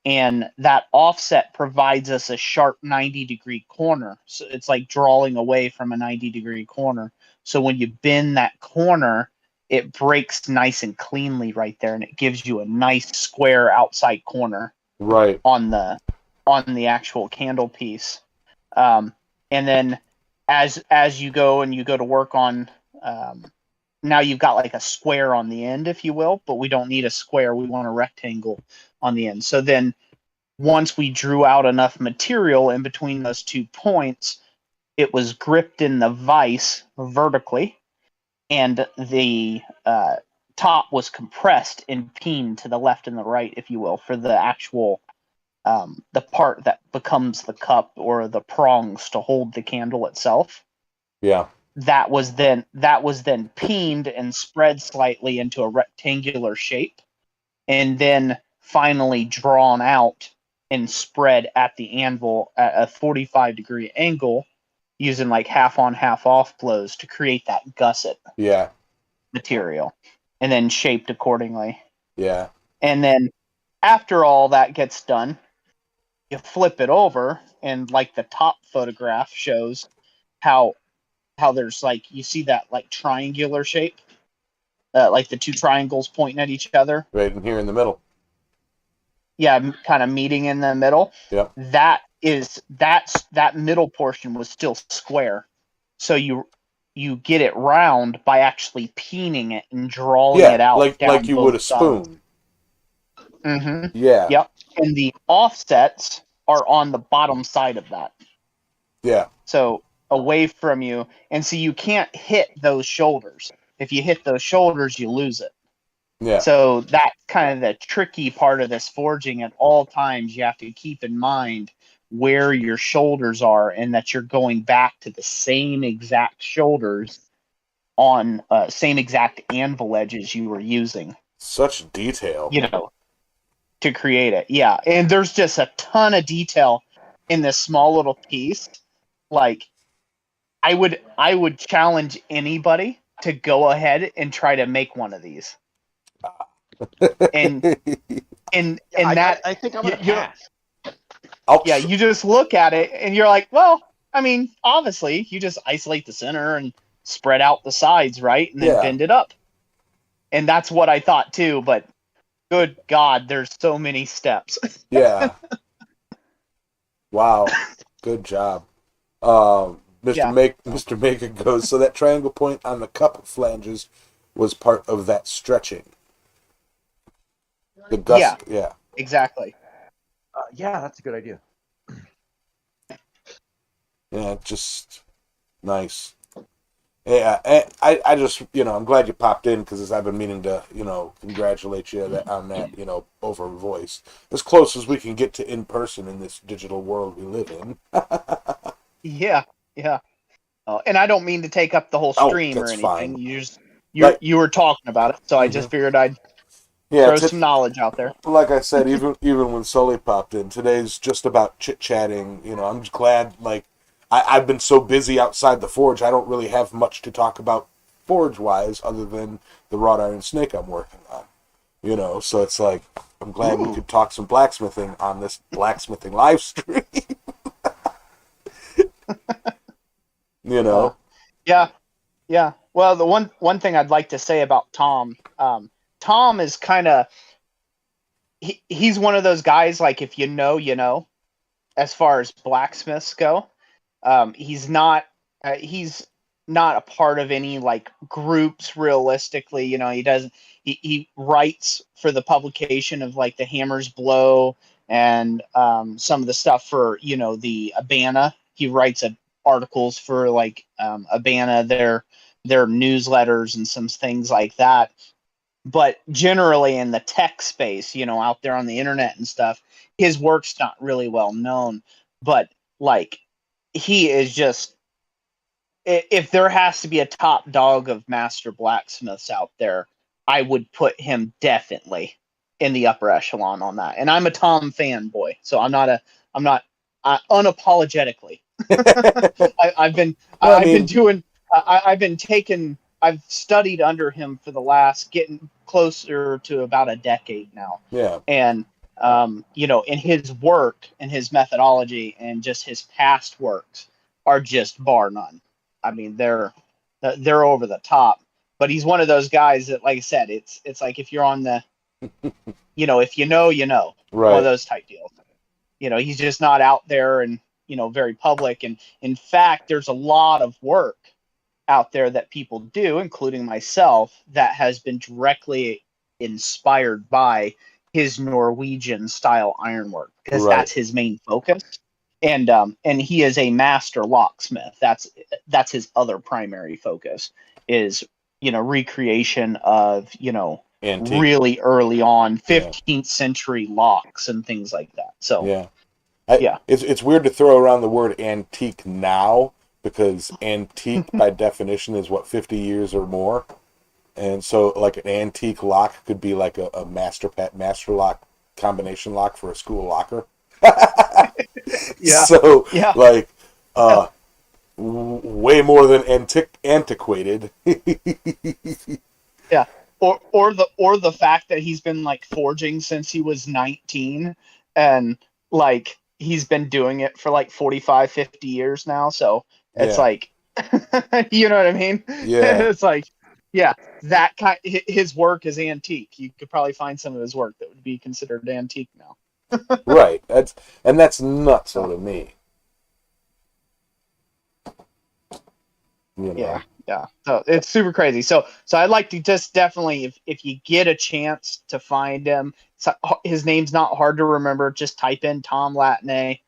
And that offset provides us a sharp 90-degree corner. So it's like drawing away from a 90-degree corner. So when you bend that corner, it breaks nice and cleanly right there, and it gives you a nice square outside corner Right. on the actual candle piece. And then as you go to work on, now you've got like a square on the end, if you will, but we don't need a square. We want a rectangle on the end. So then once we drew out enough material in between those 2 points, it was gripped in the vise vertically, and the top was compressed and peened to the left and the right, if you will, for the actual the part that becomes the cup or the prongs to hold the candle itself. Yeah. That was then peened and spread slightly into a rectangular shape, and then finally drawn out and spread at the anvil at a 45-degree angle using like half on half off blows to create that gusset Yeah. material, and then shaped accordingly. Yeah. And then after all that gets done, you flip it over, and like the top photograph shows how there's like, you see that like triangular shape, like the 2 triangles pointing at each other. Right in here in the middle. Yeah, kind of meeting in the middle. Yep. That middle portion was still square. So you get it round by actually peening it and drawing it out like you would a spoon. Mm-hmm. Yeah. Yep. And the offsets are on the bottom side of that. Yeah. So away from you. And so you can't hit those shoulders. If you hit those shoulders, you lose it. Yeah. So that's kind of the tricky part of this forging. At all times, you have to keep in mind where your shoulders are, and that you're going back to the same exact shoulders on same exact anvil edges you were using. Such detail. To create it. Yeah. And there's just a ton of detail in this small little piece. Like, I would challenge anybody to go ahead and try to make one of these. And I think I'm gonna pass. Yeah, you just look at it and you're like, well, I mean, obviously, you just isolate the center and spread out the sides, right? And then bend it up. And that's what I thought too, but good God, there's so many steps. Yeah. Wow. Good job. Mr. Maker goes, so that triangle point on the cup flanges was part of that stretching. The gust. Yeah. Exactly. Yeah, that's a good idea. Yeah, just nice. Yeah, I just, I'm glad you popped in, because I've been meaning to, congratulate you on that, over voice. As close as we can get to in person in this digital world we live in. Yeah. And I don't mean to take up the whole Oh, stream or that's anything. fine. You were talking about it, so I just figured I'd Yeah, throw some knowledge out there. like I said, even when Sully popped in, today's just about chit chatting. I'm just glad. Like I've been so busy outside the forge, I don't really have much to talk about forge wise, other than the wrought iron snake I'm working on. So it's like I'm glad we could talk some blacksmithing on this blacksmithing live stream. Yeah, yeah. Well, the one thing I'd like to say about Tom, Tom is kind of he's one of those guys, like, if you know, you know, as far as blacksmiths go. He's not a part of any like groups realistically. He doesn't he writes for the publication of like the Hammers Blow and some of the stuff for the Abana. He writes articles for like Abana, their newsletters and some things like that. But generally in the tech space, out there on the internet and stuff, his work's not really well known. But like, he is just, if there has to be a top dog of master blacksmiths out there, I would put him definitely in the upper echelon on that. And I'm a Tom fanboy, so I'm not unapologetically. I've been I've studied under him for the last, getting closer to about a decade now. Yeah. And in his work and his methodology and just his past works are just bar none. I mean, they're over the top. But he's one of those guys that, like I said, it's like if you're on the, if you know, right. One of those type deals. He's just not out there and very public. And in fact, there's a lot of work out there that people do, including myself, that has been directly inspired by his Norwegian style ironwork, because that's his main focus. And he is a master locksmith. That's his other primary focus, is recreation of antique, really early on 15th century locks and things like that. So it's weird to throw around the word antique now, because antique by definition is 50 years or more. And so like an antique lock could be like a master lock combination lock for a school locker. Yeah. So like way more than antiquated. Yeah. Or the fact that he's been like forging since he was 19, and like he's been doing it for like 45, 50 years now. So it's like, you know what I mean? Yeah. It's like, yeah, that kind. His work is antique. You could probably find some of his work that would be considered antique now. Right. That's nuts to me. Yeah. So it's super crazy. So I'd like to just definitely, if you get a chance to find him, his name's not hard to remember. Just type in Tom Latney.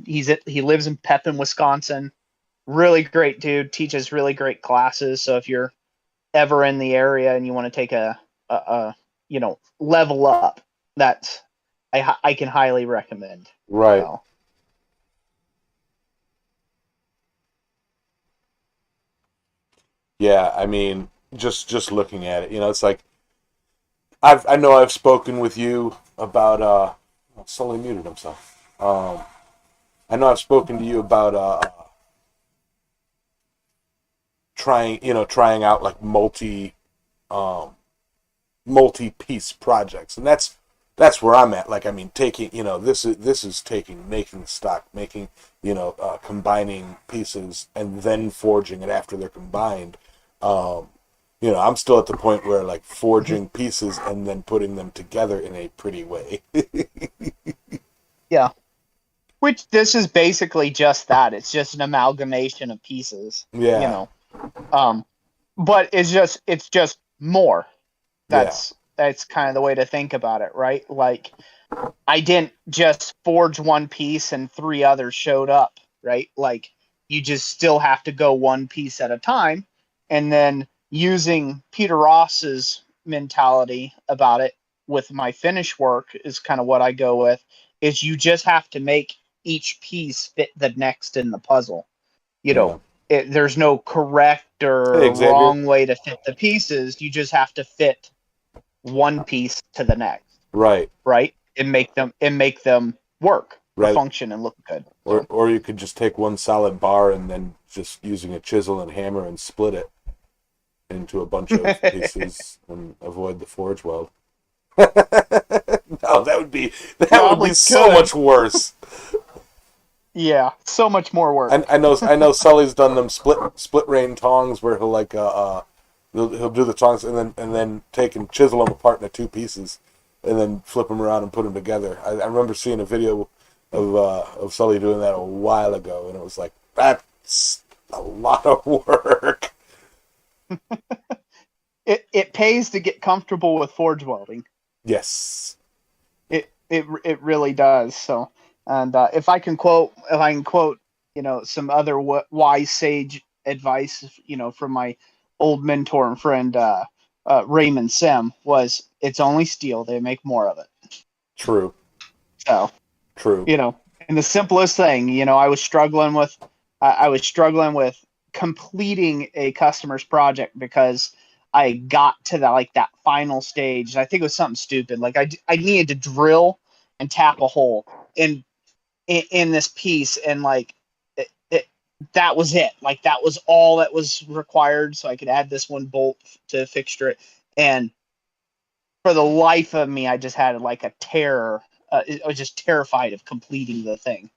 He lives in Pepin, Wisconsin. Really great dude. Teaches really great classes. So if you're ever in the area and you want to take a level up, that's I can highly recommend. Right. So. Yeah, I mean, just looking at it, it's like I know I've spoken with you about Sully muted himself. I know I've spoken to you about trying out like multi-piece projects, and that's where I'm at. Like, I mean, taking this is taking making stock, making combining pieces and then forging it after they're combined. I'm still at the point where like forging pieces and then putting them together in a pretty way. Yeah. Which this is basically just that. It's just an amalgamation of pieces. Yeah. But it's just more. That's kind of the way to think about it, right? Like, I didn't just forge one piece and three others showed up, right? Like, you just still have to go one piece at a time. And then using Peter Ross's mentality about it with my finish work is kind of what I go with, is you just have to make each piece fit the next in the puzzle. there's no correct Hey, or Xavier. wrong way to fit the pieces. You just have to fit one piece to the next, Right. right? And make them work or Right. function and look good. So Or you could just take one solid bar and then just using a chisel and hammer and split it into a bunch of pieces and avoid the forge weld. No, that would be probably so could. much worse. Yeah, so much more work. I know Sully's done them split rain tongs where he'll do the tongs and then take and chisel them apart into two pieces and then flip them around and put them together. I remember seeing a video of Sully doing that a while ago, and it was like, that's a lot of work. It pays to get comfortable with forge welding. Yes. It really does. So, and if I can quote some other wise sage advice from my old mentor and friend Raymond Sim, was it's only steel, they make more of it. True. So True. and the simplest thing, I was struggling with completing a customer's project because I got to that final stage. I think it was something stupid. Like I needed to drill and tap a hole in this piece, and that was it. Like that was all that was required, so I could add this one bolt to fixture it. And for the life of me, I just had like a terror. I was just terrified of completing the thing.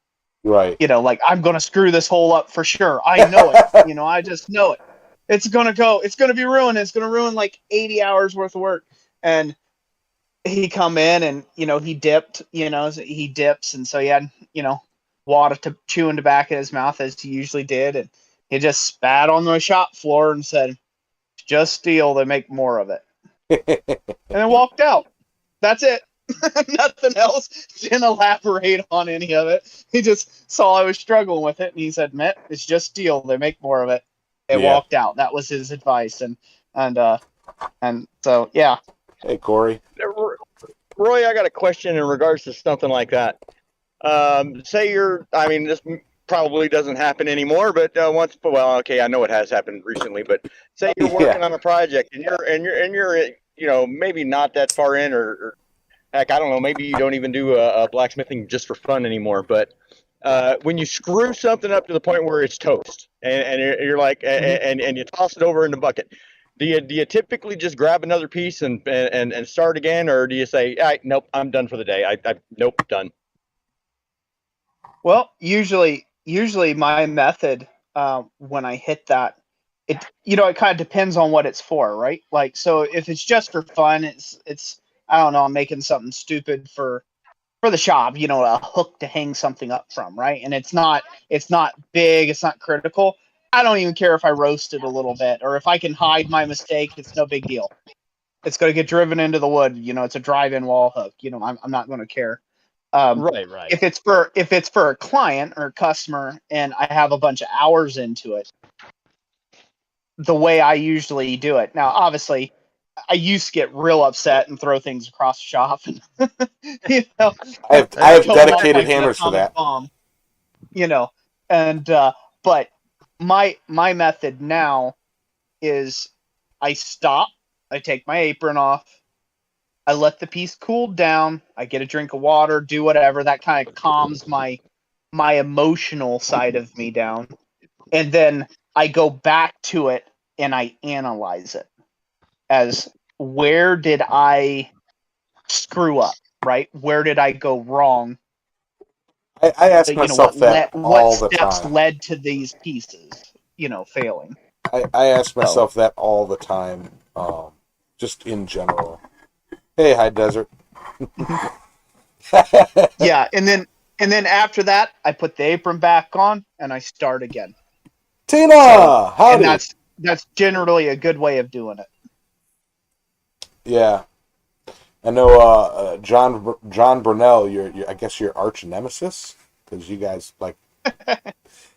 Right. Like I'm gonna screw this hole up for sure. I know it. I just know it. It's gonna be ruined. It's gonna ruin like 80 hours worth of work. And he come in and he dipped. So he dips, and so he had water to chewing tobacco in his mouth as he usually did, and he just spat on the shop floor and said, "It's just steel. They make more of it," and then walked out. That's it. Nothing else. Didn't elaborate on any of it. He just saw I was struggling with it, and he said, "Met, it's just steel. They make more of it." And Yeah. walked out. That was his advice, and so yeah. Hey, Corey. Roy, I got a question in regards to something like that. Say this probably doesn't happen anymore, but okay, I know it has happened recently, but say you're working on a project and you're maybe not that far in, or heck, I don't know, maybe you don't even do a blacksmithing just for fun anymore, but when you screw something up to the point where it's toast, and you're like, and you toss it over in the bucket, do you typically just grab another piece and start again, or do you say, all right, nope, I'm done for the day, nope, done? Well, usually my method, when I hit that, it kind of depends on what it's for, right? Like, so if it's just for fun, it's I don't know, I'm making something stupid for the shop, a hook to hang something up from, right? And it's not big, it's not critical. I don't even care if I roast it a little bit, or if I can hide my mistake, it's no big deal. It's going to get driven into the wood. It's a drive-in wall hook. I'm not going to care. Right. If it's for a client or a customer, and I have a bunch of hours into it, the way I usually do it. Now, obviously, I used to get real upset and throw things across the shop, and I have go off dedicated like an hammers for atomic that. bomb. And but my method now is I stop, I take my apron off, I let the piece cool down, I get a drink of water, do whatever that kind of calms my emotional side of me down, and then I go back to it and I analyze it as, where did I screw up, right? Where did I go wrong? I ask myself that What all the steps time. led to these pieces failing? I ask So myself that all the time, just in general. Hey, High Desert. yeah, and then after that, I put the apron back on and I start again. Tina, So, and howdy. that's generally a good way of doing it. Yeah, I know. John Burnell, I guess your arch nemesis, because you guys like.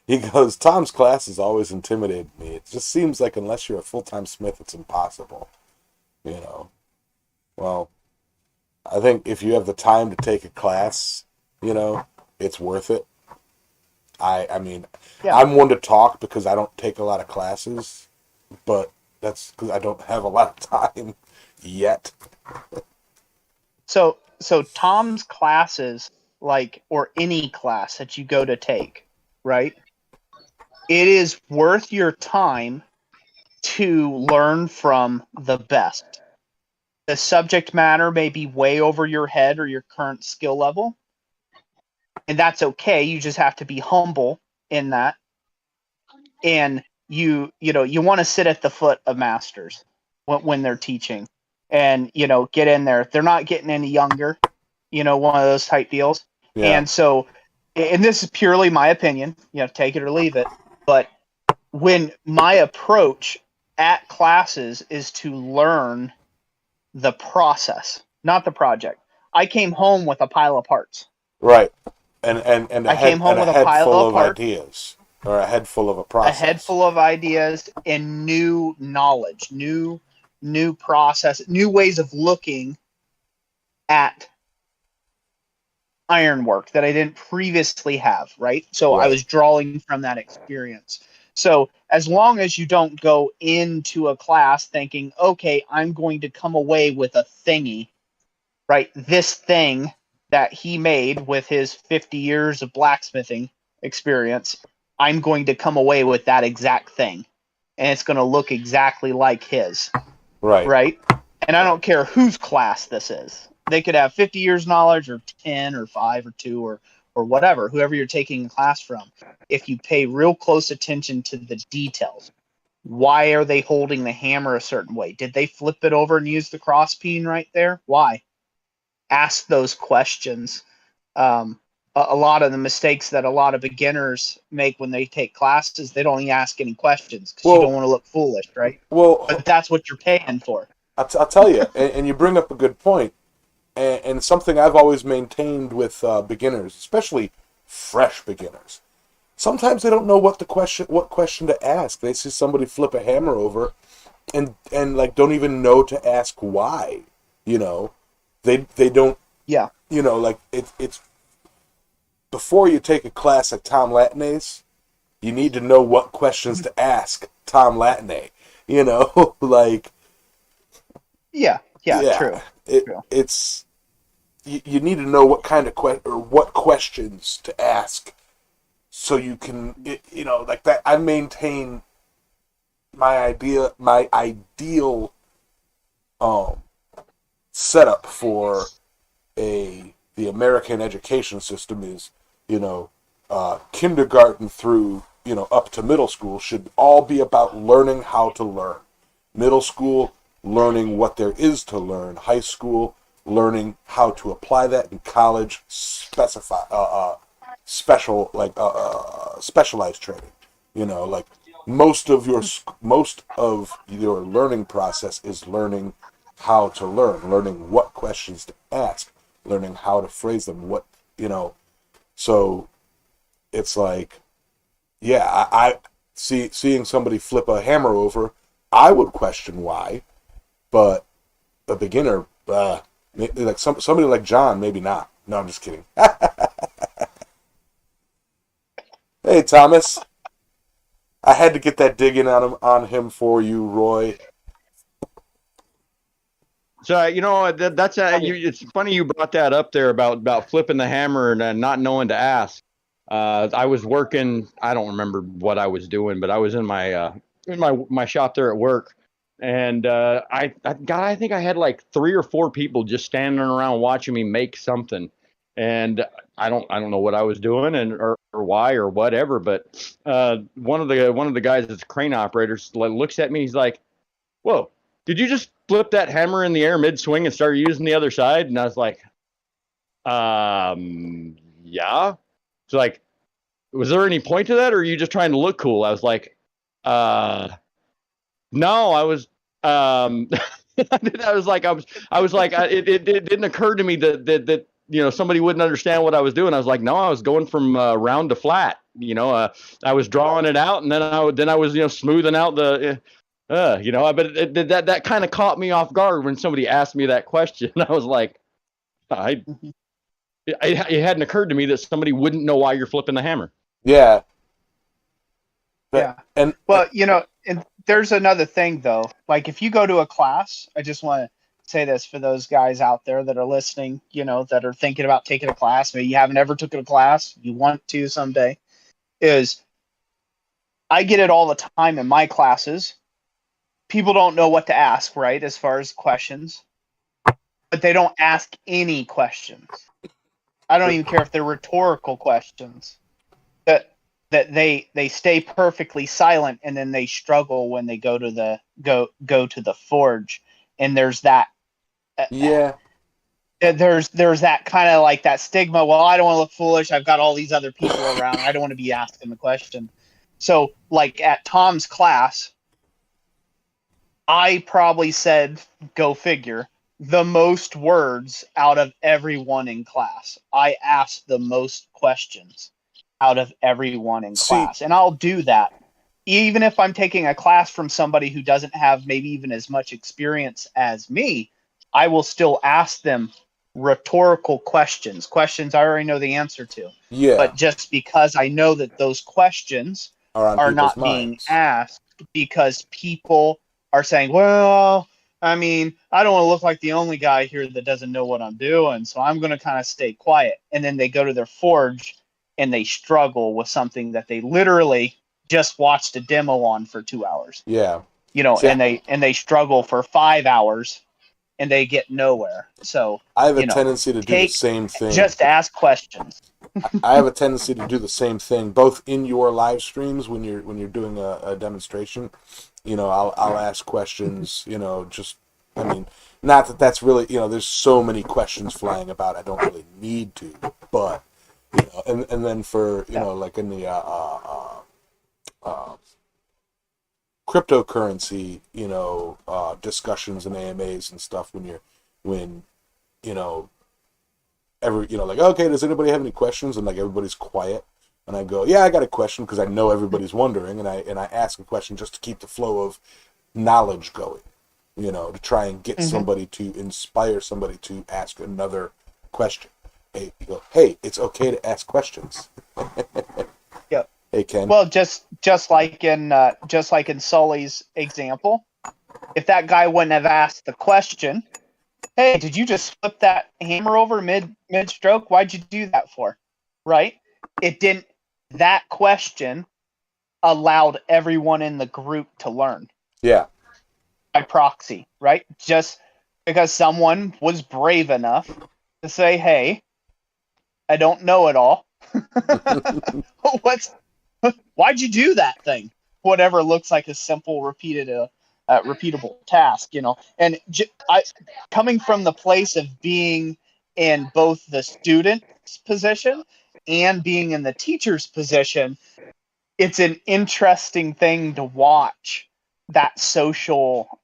He goes, Tom's class has always intimidated me. It just seems like unless you're a full-time smith, it's impossible. Well, I think if you have the time to take a class, it's worth it. I mean, Yeah. I'm one to talk because I don't take a lot of classes, but that's because I don't have a lot of time yet. So Tom's classes, like, or any class that you go to take, right? It is worth your time to learn from the best. The subject matter may be way over your head or your current skill level, and that's okay. You just have to be humble in that. And you want to sit at the foot of masters when they're teaching, and get in there. They're not getting any younger, one of those type deals. Yeah. And so, and this is purely my opinion, take it or leave it, but when my approach at classes is to learn the process, not the project. I came home with a pile of parts. Right. And I came home with a head pile full of of parts, ideas, or a head full of a a process. head full of ideas, and new knowledge, new process, new ways of looking at ironwork that I didn't previously have, right? So I Right. was drawing from that experience. So as long as you don't go into a class thinking, okay, I'm going to come away with a thingy, right? This thing that he made with his 50 years of blacksmithing experience, I'm going to come away with that exact thing. And it's going to look exactly like his, Right. right? And I don't care whose class this is. They could have 50 years knowledge or 10 or 5 or 2 or whatever, whoever you're taking a class from. If you pay real close attention to the details, why are they holding the hammer a certain way? Did they flip it over and use the cross peen right there? Why? Ask those questions. A lot of the mistakes that a lot of beginners make when they take classes, they don't even ask any questions because you don't want to look foolish, right? Well, But that's what you're paying for. I'll tell you, and you bring up a good point, and something I've always maintained with beginners, especially fresh beginners. Sometimes they don't know what question to ask. They see somebody flip a hammer over, and like don't even know to ask why. They don't. Yeah. Like it's before you take a class at Tom Latinay's, you need to know what questions to ask Tom Latinay. Like. Yeah, true. It's you need to know what kind of what questions to ask, so you can like that. I maintain my ideal setup for the American education system is kindergarten through up to middle school should all be about learning how to learn. Middle school, learning what there is to learn. High school, learning how to apply that. In college, specialized training. Like most of your learning process is learning how to learning what questions to ask, learning how to phrase them. So it's like, yeah, I seeing somebody flip a hammer over, I would question why. But a beginner, like somebody like John, maybe not. No, I'm just kidding. Hey, Thomas. I had to get that dig in on him for you, Roy. So that's it's funny you brought that up there about flipping the hammer and not knowing to ask. I was working. I don't remember what I was doing, but I was in my shop there at work. And I think I had like 3 or 4 people just standing around watching me make something, and I don't know what I was doing or why or whatever. But one of the guys that's a crane operator looks at me. He's like, "Whoa, did you just flip that hammer in the air mid swing and start using the other side?" And I was like, yeah. It's like, was there any point to that, or are you just trying to look cool? I was like, no, I was. I was like, it didn't occur to me that somebody wouldn't understand what I was doing. I was like, no, I was going from round to flat. I was drawing it out, and then I was smoothing out the. But that kind of caught me off guard when somebody asked me that question. I was like, it hadn't occurred to me that somebody wouldn't know why you're flipping the hammer. Yeah. Yeah. And Well, and there's another thing though. Like if you go to a class, I just want to say this for those guys out there that are listening, that are thinking about taking a class, maybe you haven't ever taken a class, you want to someday, is I get it all the time in my classes. People don't know what to ask, right, as far as questions, but they don't ask any questions. I don't even care if they're rhetorical questions. That they stay perfectly silent, and then they struggle when they go to the forge, and there's that yeah, there's that kind of like that stigma. Well, I don't want to look foolish. I've got all these other people around. I don't want to be asking the question. So, like at Tom's class, I probably said, go figure, the most words out of everyone in class. I asked the most questions out of everyone in see, class. And I'll do that. Even if I'm taking a class from somebody who doesn't have maybe even as much experience as me, I will still ask them rhetorical questions I already know the answer to. yeah, But just because I know that those questions are on are people's not being minds. asked because people are saying, well, I mean, I don't want to look like the only guy here that doesn't know what I'm doing, so I'm going to kind of stay quiet. And then they go to their forge and they struggle with something that they literally just watched a demo on for 2 hours, Yeah. See, and they struggle for 5 hours and they get nowhere. So, I have a tendency to do the take same thing. just ask questions. I have a tendency to do the same thing, both in your live streams when you're doing a demonstration. I'll ask questions. Just I mean, not that that's really there's so many questions flying about. I don't really need to, but and then for like in the cryptocurrency discussions and AMAs and stuff when you know like, okay, does anybody have any questions? And like everybody's quiet, and I go, yeah, I got a question, because I know everybody's wondering, and I ask a question just to keep the flow of knowledge going, to try and get somebody to inspire somebody to ask another question. Hey, you go, hey, it's okay to ask questions. Yep. Hey, Ken. Well, just like in Sully's example, if that guy wouldn't have asked the question, hey, did you just flip that hammer over mid stroke? Why'd you do that for? Right? It didn't. That question allowed everyone in the group to learn Yeah. by proxy, right? Just because someone was brave enough to say, hey, I don't know it all. Why'd you do that thing? Whatever looks like a simple, repeatable task, And coming from the place of being in both the student's position and being in the teacher's position, it's an interesting thing to watch that social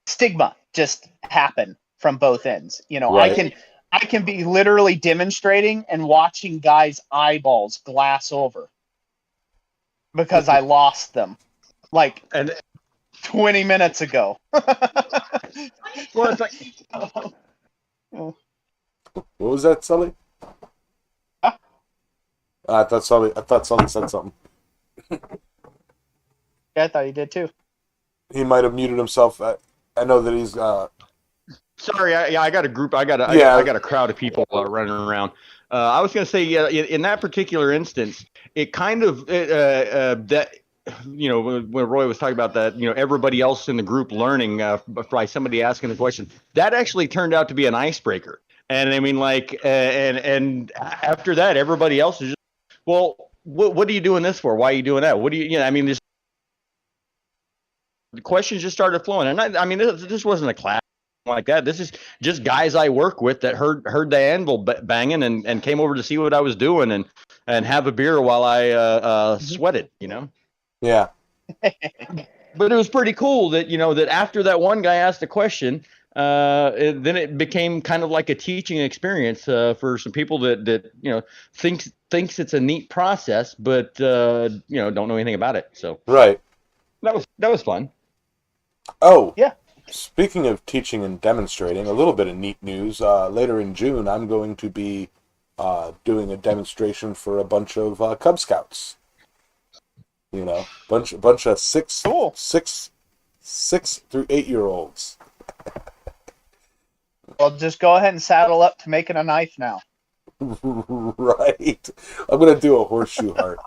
stigma just happen from both ends. Right. I can be literally demonstrating and watching guys' eyeballs glass over because I lost them like And 20 minutes ago. well, it's like, What was that, Sully? I thought Sully said something. Yeah, I thought you did too. He might have muted himself. I know that he's. sorry, I got a group. I got a crowd of people running around. I was going to say, yeah, in that particular instance, it kind of that when Roy was talking about that, everybody else in the group learning by somebody asking the question, that actually turned out to be an icebreaker. And I mean, like, and after that, everybody else is just, well, what are you doing this for? Why are you doing that? What do you, I mean, there's the questions just started flowing. And I mean, this wasn't a class like that. This is just guys I work with that heard the anvil banging and came over to see what I was doing and have a beer while I sweated, Yeah. But it was pretty cool that, that after that one guy asked a question, then it became kind of like a teaching experience for some people that thinks it's a neat process, but don't know anything about it. So Right. that was fun. Oh. Yeah. Speaking of teaching and demonstrating, a little bit of neat news. Later in June, I'm going to be doing a demonstration for a bunch of Cub Scouts. You know, bunch of six through 8-year-olds. Well, just go ahead and saddle up to making a knife now. Right. I'm gonna do a horseshoe heart.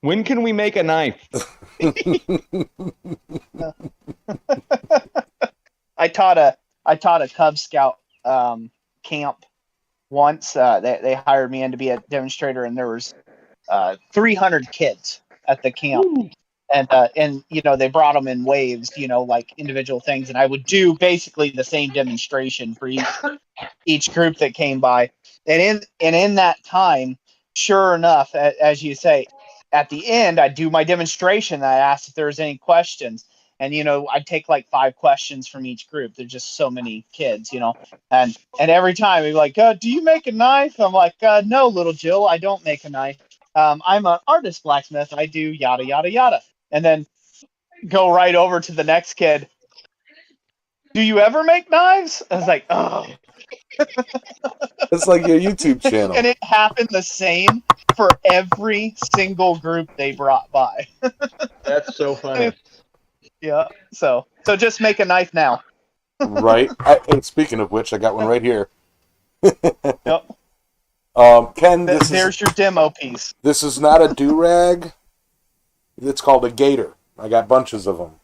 When can we make a knife? I taught a Cub Scout camp once. They hired me in to be a demonstrator, and there was 300 kids at the camp. Ooh. And you know, they brought them in waves, you know, like individual things, and I would do basically the same demonstration for each group that came by. And in that time, sure enough, as you say, at the end, I'd do my demonstration. I asked if there was any questions, and you know, I'd take like 5 questions from each group. There's just so many kids, you know, and every time he'd be like, "Do you make a knife?" I'm like, "No, little Jill, I don't make a knife. I'm an artist blacksmith. I do yada yada yada." And then go right over to the next kid. "Do you ever make knives?" I was like, "Oh." It's like your YouTube channel. And it happened the same for every single group they brought by. That's so funny. Yeah. So just make a knife now. Right. And speaking of which, I got one right here. Yep. Ken, There's your demo piece. This is not a do-rag. It's called a gator. I got bunches of them.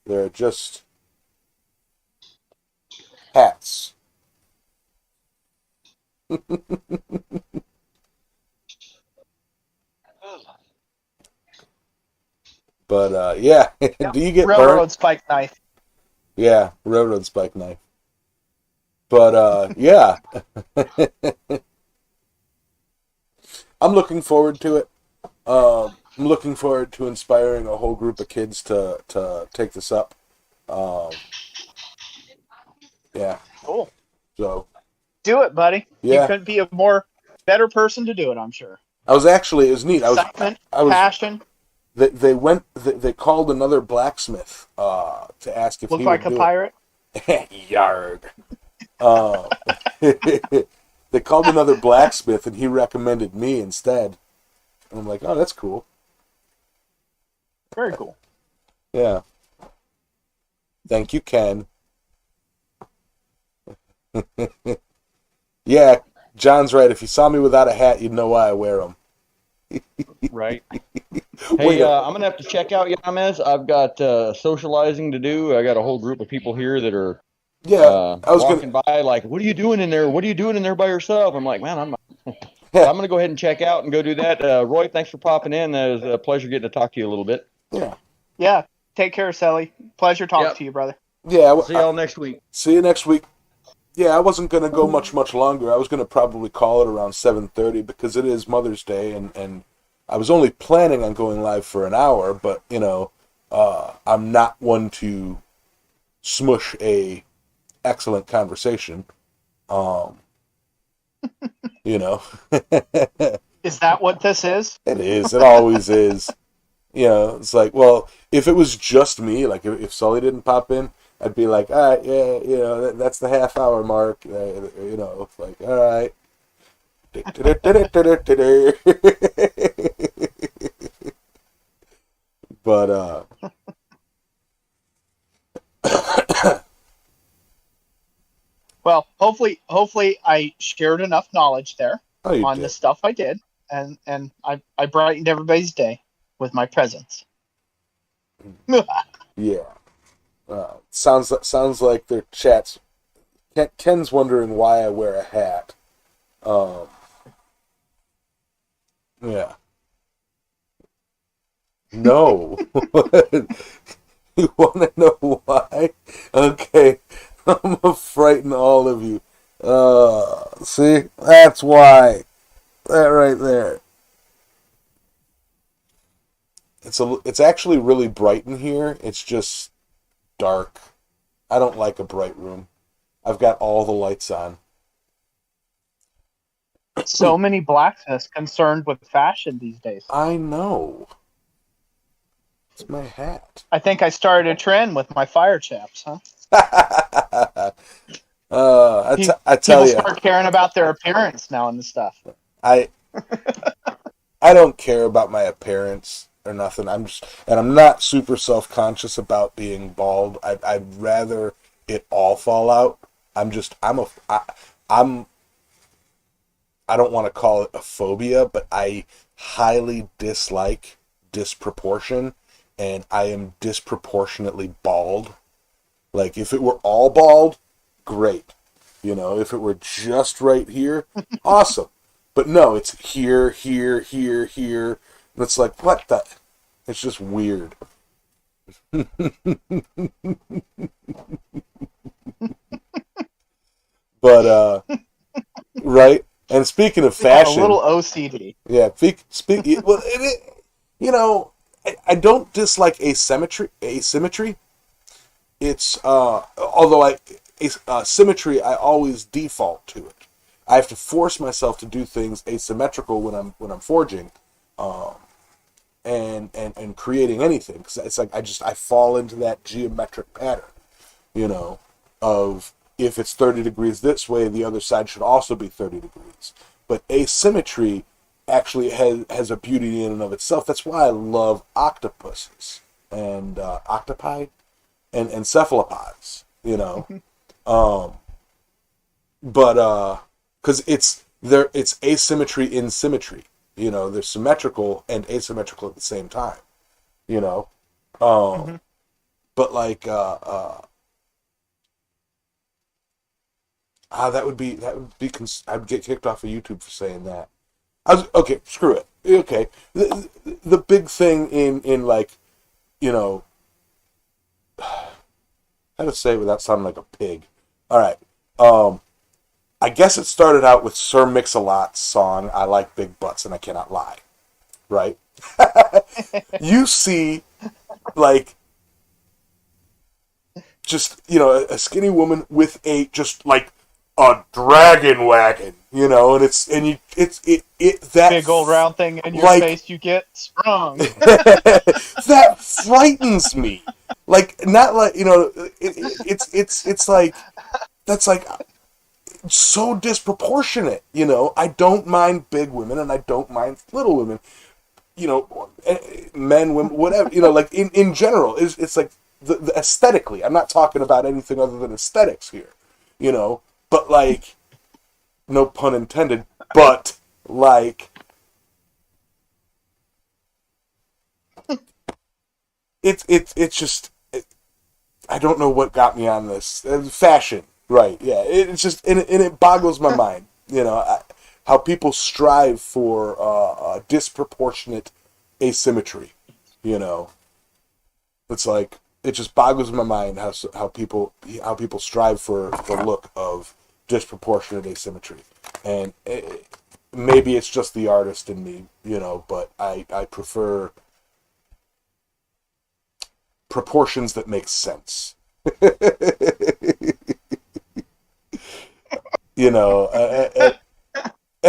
They're just hats. But yeah, do you get railroad burnt? spike knife? Yeah, railroad spike knife. But yeah, I'm looking forward to it. I'm looking forward to inspiring a whole group of kids to take this up. Yeah. Cool. So do it, buddy. Yeah. You couldn't be a better person to do it, I'm sure. It was neat. Excitement, passion. They called another blacksmith to ask if Look he like would a do pirate. It. Yarg. They called another blacksmith and he recommended me instead. And I'm like, oh, that's cool. Very cool. Yeah. Thank you, Ken. Yeah, John's right. If you saw me without a hat, you'd know why I wear them. Right. Hey, I'm going to have to check out Yamez. I've got socializing to do. I got a whole group of people here that are I was walking by like, what are you doing in there? What are you doing in there by yourself? I'm like, man, so I'm going to go ahead and check out and go do that. Roy, thanks for popping in. It was a pleasure getting to talk to you a little bit. Yeah. Yeah. Take care, Sally. Pleasure talking to you, brother. Yeah. See y'all next week. See you next week. Yeah, I wasn't going to go much longer. I was going to probably call it around 7:30 because it is Mother's Day, and I was only planning on going live for an hour, but, you know, I'm not one to smush a excellent conversation. You know. Is that what this is? It is. It always is. You know, it's like, well, if it was just me, like if Sully didn't pop in, I'd be like, all right, yeah, you know, that's the half-hour mark. You know, like, all right. But, well, hopefully I shared enough knowledge there on the stuff I did, and I brightened everybody's day with my presence. Yeah. Sounds like their chats. Ken's wondering why I wear a hat. Yeah. No. You want to know why? Okay. I'm gonna frighten all of you. See? That's why. That right there. It's actually really bright in here. It's just dark. I don't like a bright room. I've got all the lights on. So many blacksmiths concerned with fashion these days. I know. It's my hat. I think I started a trend with my fire chaps, huh? I tell People you, start caring about their appearance now and stuff. I don't care about my appearance or nothing. I'm not super self-conscious about being bald. I'd rather it all fall out. I'm I don't want to call it a phobia, but I highly dislike disproportion, and I am disproportionately bald. Like, if it were all bald, great. If it were just right here, awesome. But no, it's here, here, here, here. And it's like, what the? It's just weird. But, right? And speaking of fashion, a little OCD. yeah, well, I don't dislike asymmetry. It's although symmetry, I always default to it. I have to force myself to do things asymmetrical when I'm forging, and creating anything, because it's like I fall into that geometric pattern, of if it's 30 degrees this way, the other side should also be 30 degrees. But asymmetry actually has a beauty in and of itself. That's why I love octopuses and octopi and cephalopods, but because it's asymmetry in symmetry. They're symmetrical and asymmetrical at the same time. But like that would be I'd get kicked off of YouTube for saying that. Okay, screw it. Okay, the big thing in like, how to say it without sounding like a pig. All right. I guess it started out with Sir Mix-a-Lot's song, I Like Big Butts and I Cannot Lie. Right? You see, like, just, a skinny woman with just like a dragon wagon, and that big old round thing in your face, you get sprung. That frightens me. Like, not like, it's like, that's like so disproportionate, I don't mind big women and I don't mind little women, men, women, whatever, like in general, it's like the aesthetically, I'm not talking about anything other than aesthetics here, but like, no pun intended, but like, it's just, I don't know what got me on this. Fashion, right? Yeah, it's just, and it boggles my mind. How people strive for disproportionate asymmetry. It's like, it just boggles my mind how people strive for the look of disproportionate asymmetry, and maybe it's just the artist in me, but I prefer proportions that make sense. And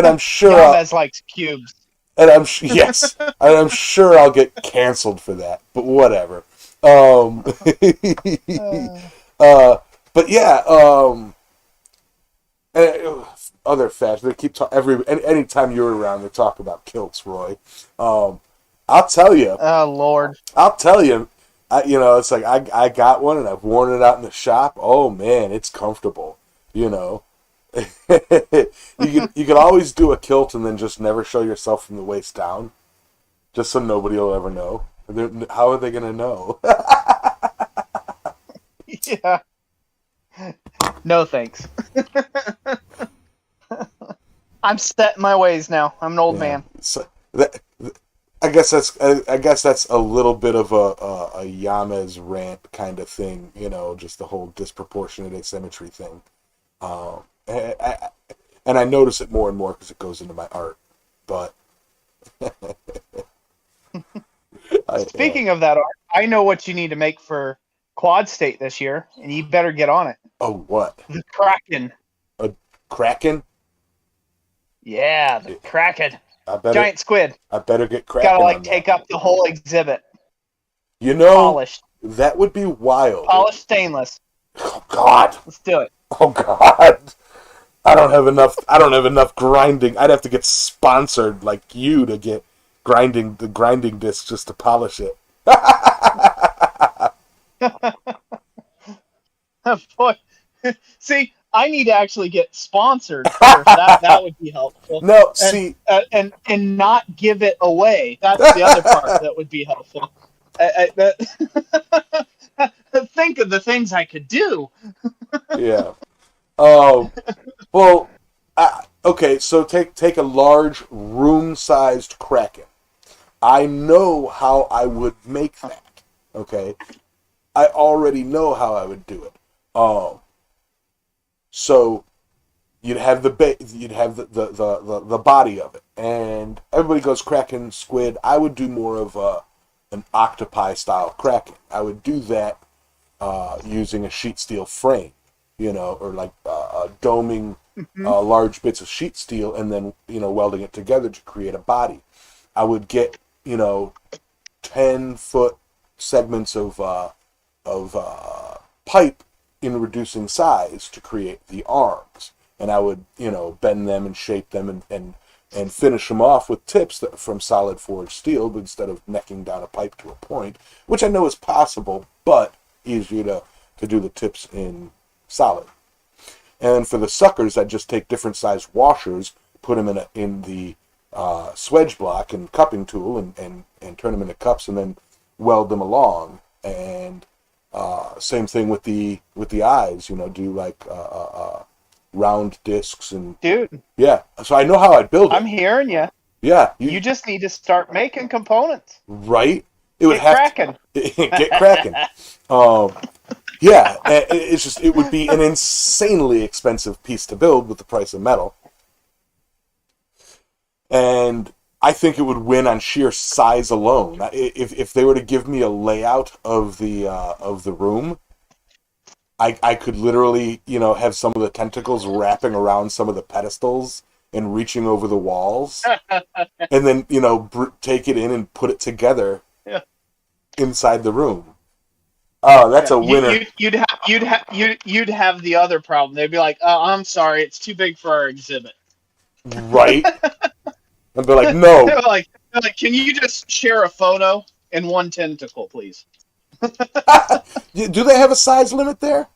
I'm sure Yamez likes cubes. And yes, and I'm sure I'll get canceled for that, but whatever. But yeah, other fashion. They keep talking anytime you're around, they talk about kilts, Roy. I'll tell you. Oh Lord. I'll tell you. It's like I got one and I've worn it out in the shop. Oh man, it's comfortable. You could always do a kilt and then just never show yourself from the waist down, just so nobody will ever know. How are they gonna know? Yeah. No thanks. I'm set in my ways now. I'm an old man. So I guess that's a little bit of a Yamez rant kind of thing, just the whole disproportionate asymmetry thing. And I notice it more and more because it goes into my art. But Speaking of that art, I know what you need to make for Quad State this year, and you better get on it. Oh, what? The Kraken. A Kraken? Yeah, the Kraken. Giant squid. I better get Kraken. Gotta take up the whole exhibit. Polished. That would be wild. Polished stainless. Oh God. Let's do it. Oh God, I don't have enough grinding. I'd have to get sponsored like you to get the grinding disc just to polish it. Boy, see, I need to actually get sponsored first. That would be helpful. No, And see, and not give it away. That's the other part that would be helpful. Think of the things I could do. yeah. Oh, well, okay. So take a large room-sized kraken. I know how I would make that. Okay, I already know how I would do it. So you'd have you'd have the body of it, and everybody goes kraken, squid. I would do more of an octopi style kraken. I would do that using a sheet steel frame, or like doming large bits of sheet steel and then welding it together to create a body. I would get 10-foot segments of pipe in reducing size to create the arms, and I would bend them and shape them and finish them off with tips from solid forged steel, but instead of necking down a pipe to a point, which I know is possible, but easier to do the tips in solid. And for the suckers, I'd just take different size washers, put them in the swedge block and cupping tool, and turn them into cups, and then weld them along. And same thing with the eyes, do like round discs and Dude, yeah. So I know how I'd build it. I'm hearing you. Yeah, You just need to start making components. right. It would Get have cracking. get cracking. Yeah, it's just it would be an insanely expensive piece to build with the price of metal, and I think it would win on sheer size alone. If they were to give me a layout of the room, I could literally have some of the tentacles wrapping around some of the pedestals and reaching over the walls, and then take it in and put it together inside the room. Oh, that's a winner. You'd have the other problem. They'd be like, I'm sorry, it's too big for our exhibit. Right? And be like, no. They're like, can you just share a photo and one tentacle, please? Do they have a size limit there?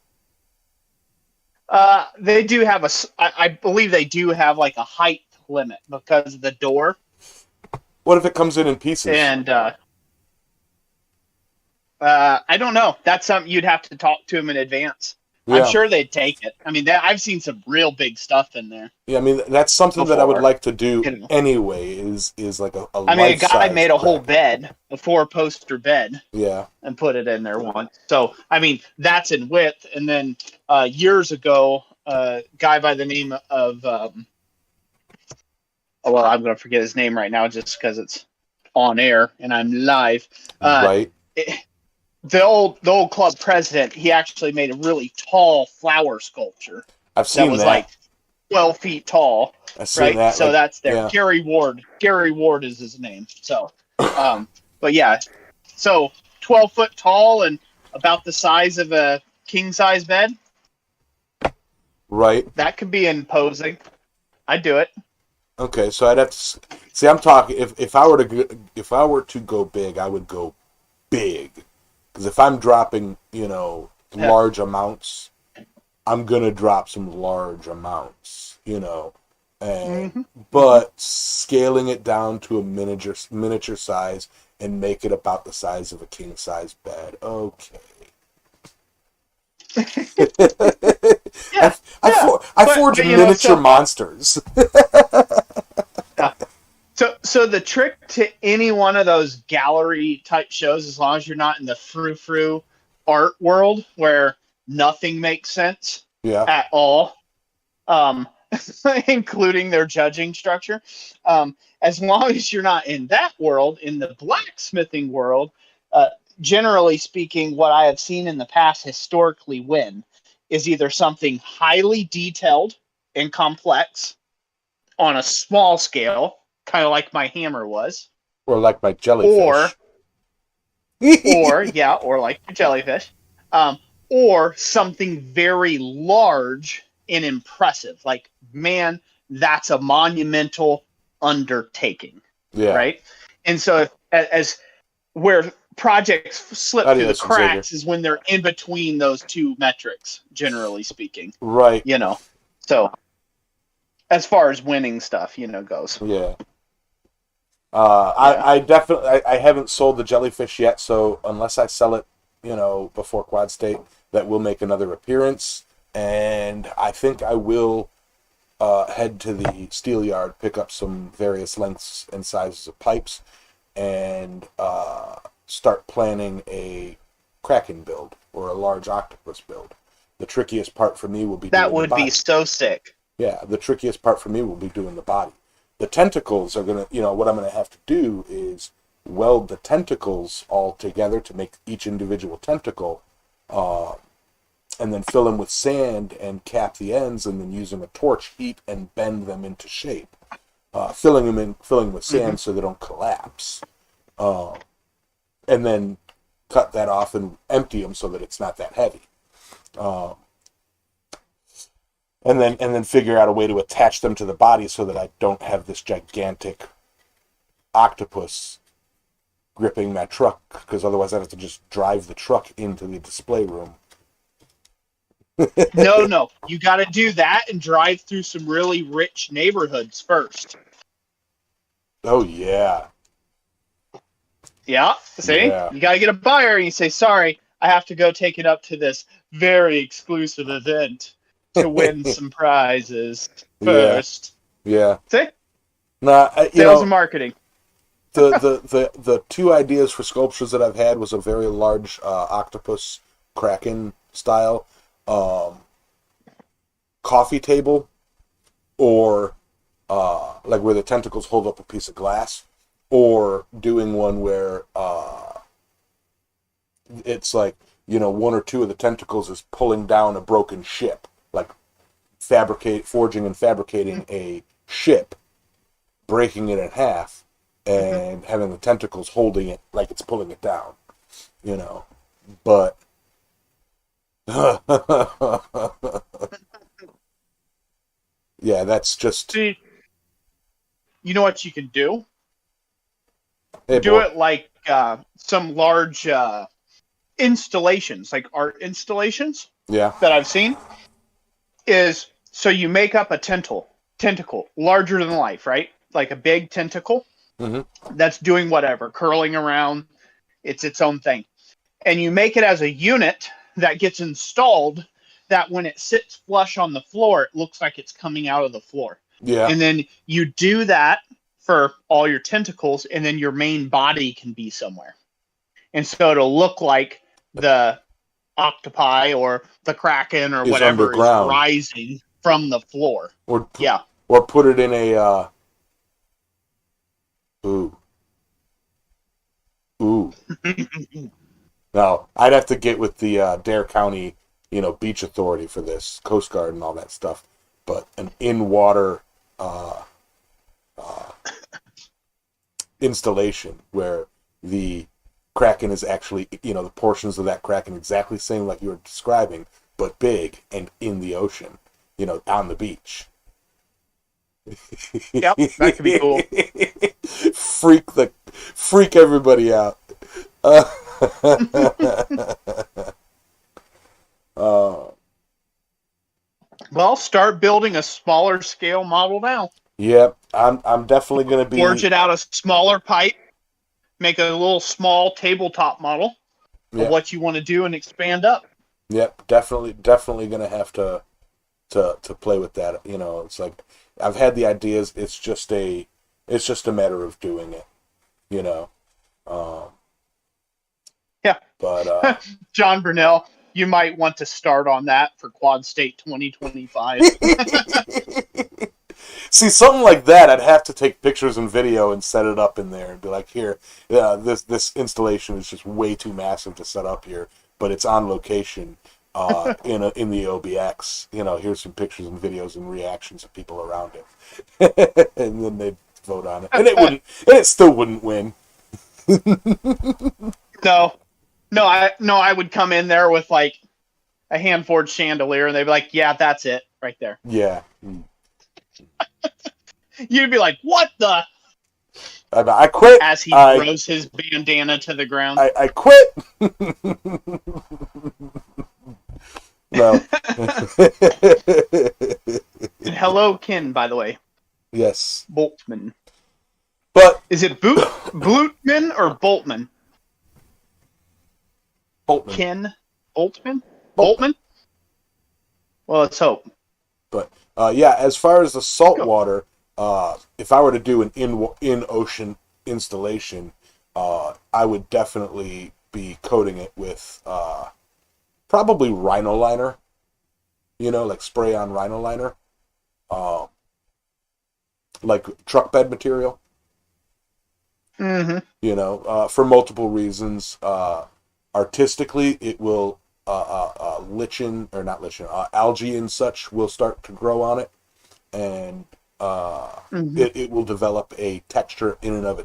They do have I believe they do have like a height limit because of the door. What if it comes in pieces? And I don't know. That's something you'd have to talk to them in advance. Yeah. I'm sure they'd take it. I mean, I've seen some real big stuff in there. Yeah, I mean that's something that I would like to do anyway. Is like a I mean, a guy made a whole bed, a 4-poster bed. Yeah. And put it in there once. So I mean, that's in width. And then years ago, a guy by the name of I'm going to forget his name right now just because it's on air and I'm live. Right. The old club president, he actually made a really tall flower sculpture. I've seen that was like 12 feet tall. I've seen that. So that's there. Yeah. Gary Ward. Gary Ward is his name. So, but yeah, so 12 foot tall and about the size of a king size bed. Right. That could be imposing. I'd do it. Okay, so I'd have to see. I'm talking if I were to go big, I would go big. Because if I'm dropping, large amounts, I'm gonna drop some large amounts, and but scaling it down to a miniature size and make it about the size of a king size bed. Okay. Yeah, I forge miniature monsters. So the trick to any one of those gallery type shows, as long as you're not in the frou-frou art world where nothing makes sense at all, including their judging structure, as long as you're not in that world, in the blacksmithing world, generally speaking, what I have seen in the past historically win is either something highly detailed and complex on a small scale, kind of like my hammer was. Or like my jellyfish. Or like your jellyfish. or something very large and impressive. Like, man, that's a monumental undertaking, Yeah. right? And so, as where projects slip through the Adios, Xavier. cracks is when they're in between those two metrics, generally speaking. Right. You know, so as far as winning stuff, goes. Yeah. I definitely I haven't sold the jellyfish yet, so unless I sell it, before Quad State, that will make another appearance. And I think I will head to the steel yard, pick up some various lengths and sizes of pipes, and start planning a Kraken build or a large octopus build. The trickiest part for me will be that doing would the body. be so sick. Yeah, the trickiest part for me will be doing the body. The tentacles are going to, what I'm going to have to do is weld the tentacles all together to make each individual tentacle, and then fill them with sand and cap the ends, and then using a torch heat and bend them into shape, filling with sand so they don't collapse, and then cut that off and empty them so that it's not that heavy. And then figure out a way to attach them to the body so that I don't have this gigantic octopus gripping my truck, because otherwise I'd have to just drive the truck into the display room. No, you got to do that and drive through some really rich neighborhoods first. Oh yeah. Yeah, see? Yeah. You got to get a buyer and you say, sorry, I have to go take it up to this very exclusive event to win some prizes first. Yeah. See? Nah, Sales and marketing. the two ideas for sculptures that I've had was a very large octopus kraken style coffee table, or like where the tentacles hold up a piece of glass, or doing one where it's like, one or two of the tentacles is pulling down a broken ship, like forging and fabricating a ship, breaking it in half, and having the tentacles holding it like it's pulling it down, but yeah, that's just... See, you know what you can do? Hey, do boy. it like some large installations, like art installations. Yeah. That I've seen is, so you make up a tentacle larger than life, right? Like a big tentacle that's doing whatever, curling around. It's its own thing. And you make it as a unit that gets installed, that when it sits flush on the floor, it looks like it's coming out of the floor. Yeah. And then you do that for all your tentacles, and then your main body can be somewhere. And so it'll look like the octopi or the kraken or whatever underground, is rising from the floor. Or put it in a Now, I'd have to get with the Dare County, beach authority for this, Coast Guard and all that stuff. But an in-water installation where the kraken is actually, the portions of that kraken exactly the same like you were describing, but big and in the ocean, on the beach. Yep, that could be cool. Freak everybody out. Well, start building a smaller scale model now. Yep, I'm definitely going to be... Forge it out a smaller pipe, make a little small tabletop model of what you want to do, and expand up. Yep, definitely going to have to play with that. It's like, I've had the ideas. It's just a matter of doing it. Yeah. But John Brunell, you might want to start on that for Quad State 2025. See, something like that, I'd have to take pictures and video and set it up in there and be like, here, this installation is just way too massive to set up here, but it's on location in the OBX. Here's some pictures and videos and reactions of people around it, and then they'd vote on it, and it still wouldn't win. No, I would come in there with like a hand forged chandelier, and they'd be like, "Yeah, that's it, right there." Yeah. You'd be like, "What the?" I quit. As he I throws his bandana to the ground. I quit. No. And hello, Kin, by the way. Yes. Boltman. But Is it Bootman or Boltman? Boltman. Kin Boltman? Boltman? Well, let's hope. But yeah, as far as the salt water, if I were to do an in ocean installation, I would definitely be coating it with probably rhino liner. You know, like spray on rhino liner, like truck bed material. Mm-hmm. You know, for multiple reasons. Artistically, it will lichen or not lichen, algae and such will start to grow on it, and it will develop a texture in and of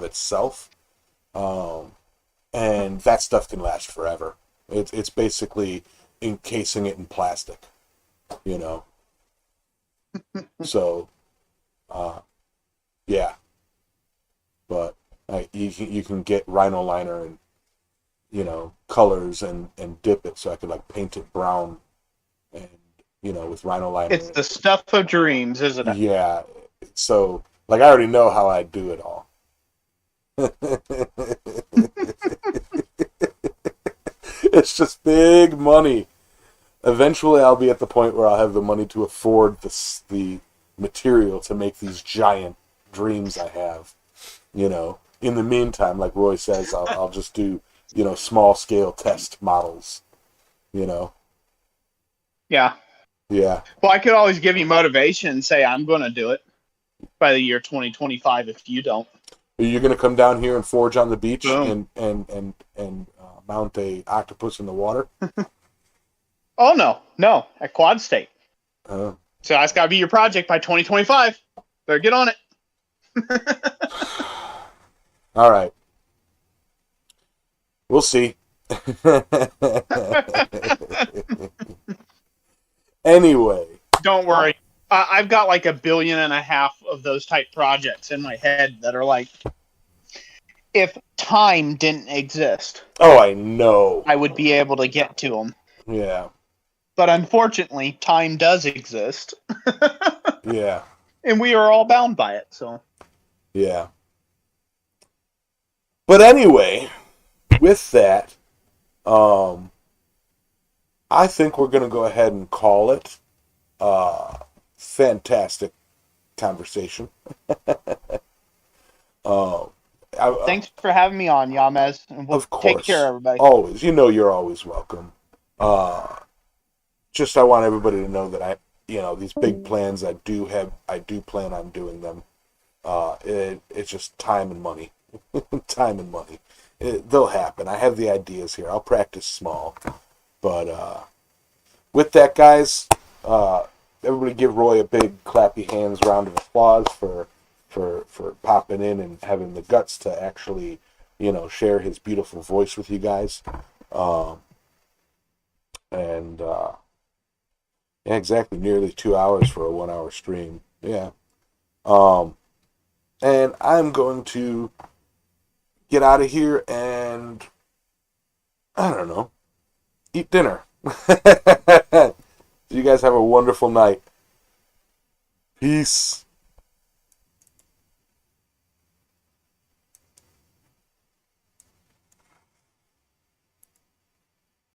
itself, and that stuff can last forever. It's basically encasing it in plastic, you know. So, yeah, but you can get rhino liner and, you know, colors and dip it, so I could like paint it brown, and, you know, with rhino liner. It's the stuff of dreams, isn't it? Yeah. So like I already know how I do it all. It's just big money. Eventually, I'll be at the point where I'll have the money to afford the material to make these giant dreams I have. You know, in the meantime, like Roy says, I'll just do, you know, small scale test models. You know. Yeah. Yeah. Well, I could always give you motivation and say I'm going to do it by the year 2025 if you don't. Are you going to come down here and forge on the beach Boom. and mount a octopus in the water? Oh, no, at Quad State. Oh. So that's got to be your project by 2025. Better get on it. All right. We'll see. Anyway. Don't worry. I've got like 1.5 billion of those type projects in my head that are like, if time didn't exist, Oh, I know. I would be able to get to them. Yeah. But unfortunately, time does exist. Yeah. And we are all bound by it, so. Yeah. But anyway, with that, I think we're going to go ahead and call it. Fantastic conversation. Thanks for having me on, Yamez. And we'll Of course. take care, everybody. Always. You know you're always welcome. Just I want everybody to know that these big plans I do plan on doing them. It's just time and money. Time and money. They'll happen. I have the ideas here. I'll practice small. But with that, guys, everybody give Roy a big clappy hands round of applause for popping in and having the guts to actually, share his beautiful voice with you guys. Yeah, exactly, nearly 2 hours for a 1 hour stream. Yeah. And I'm going to get out of here and, I don't know, eat dinner. You guys have a wonderful night. Peace.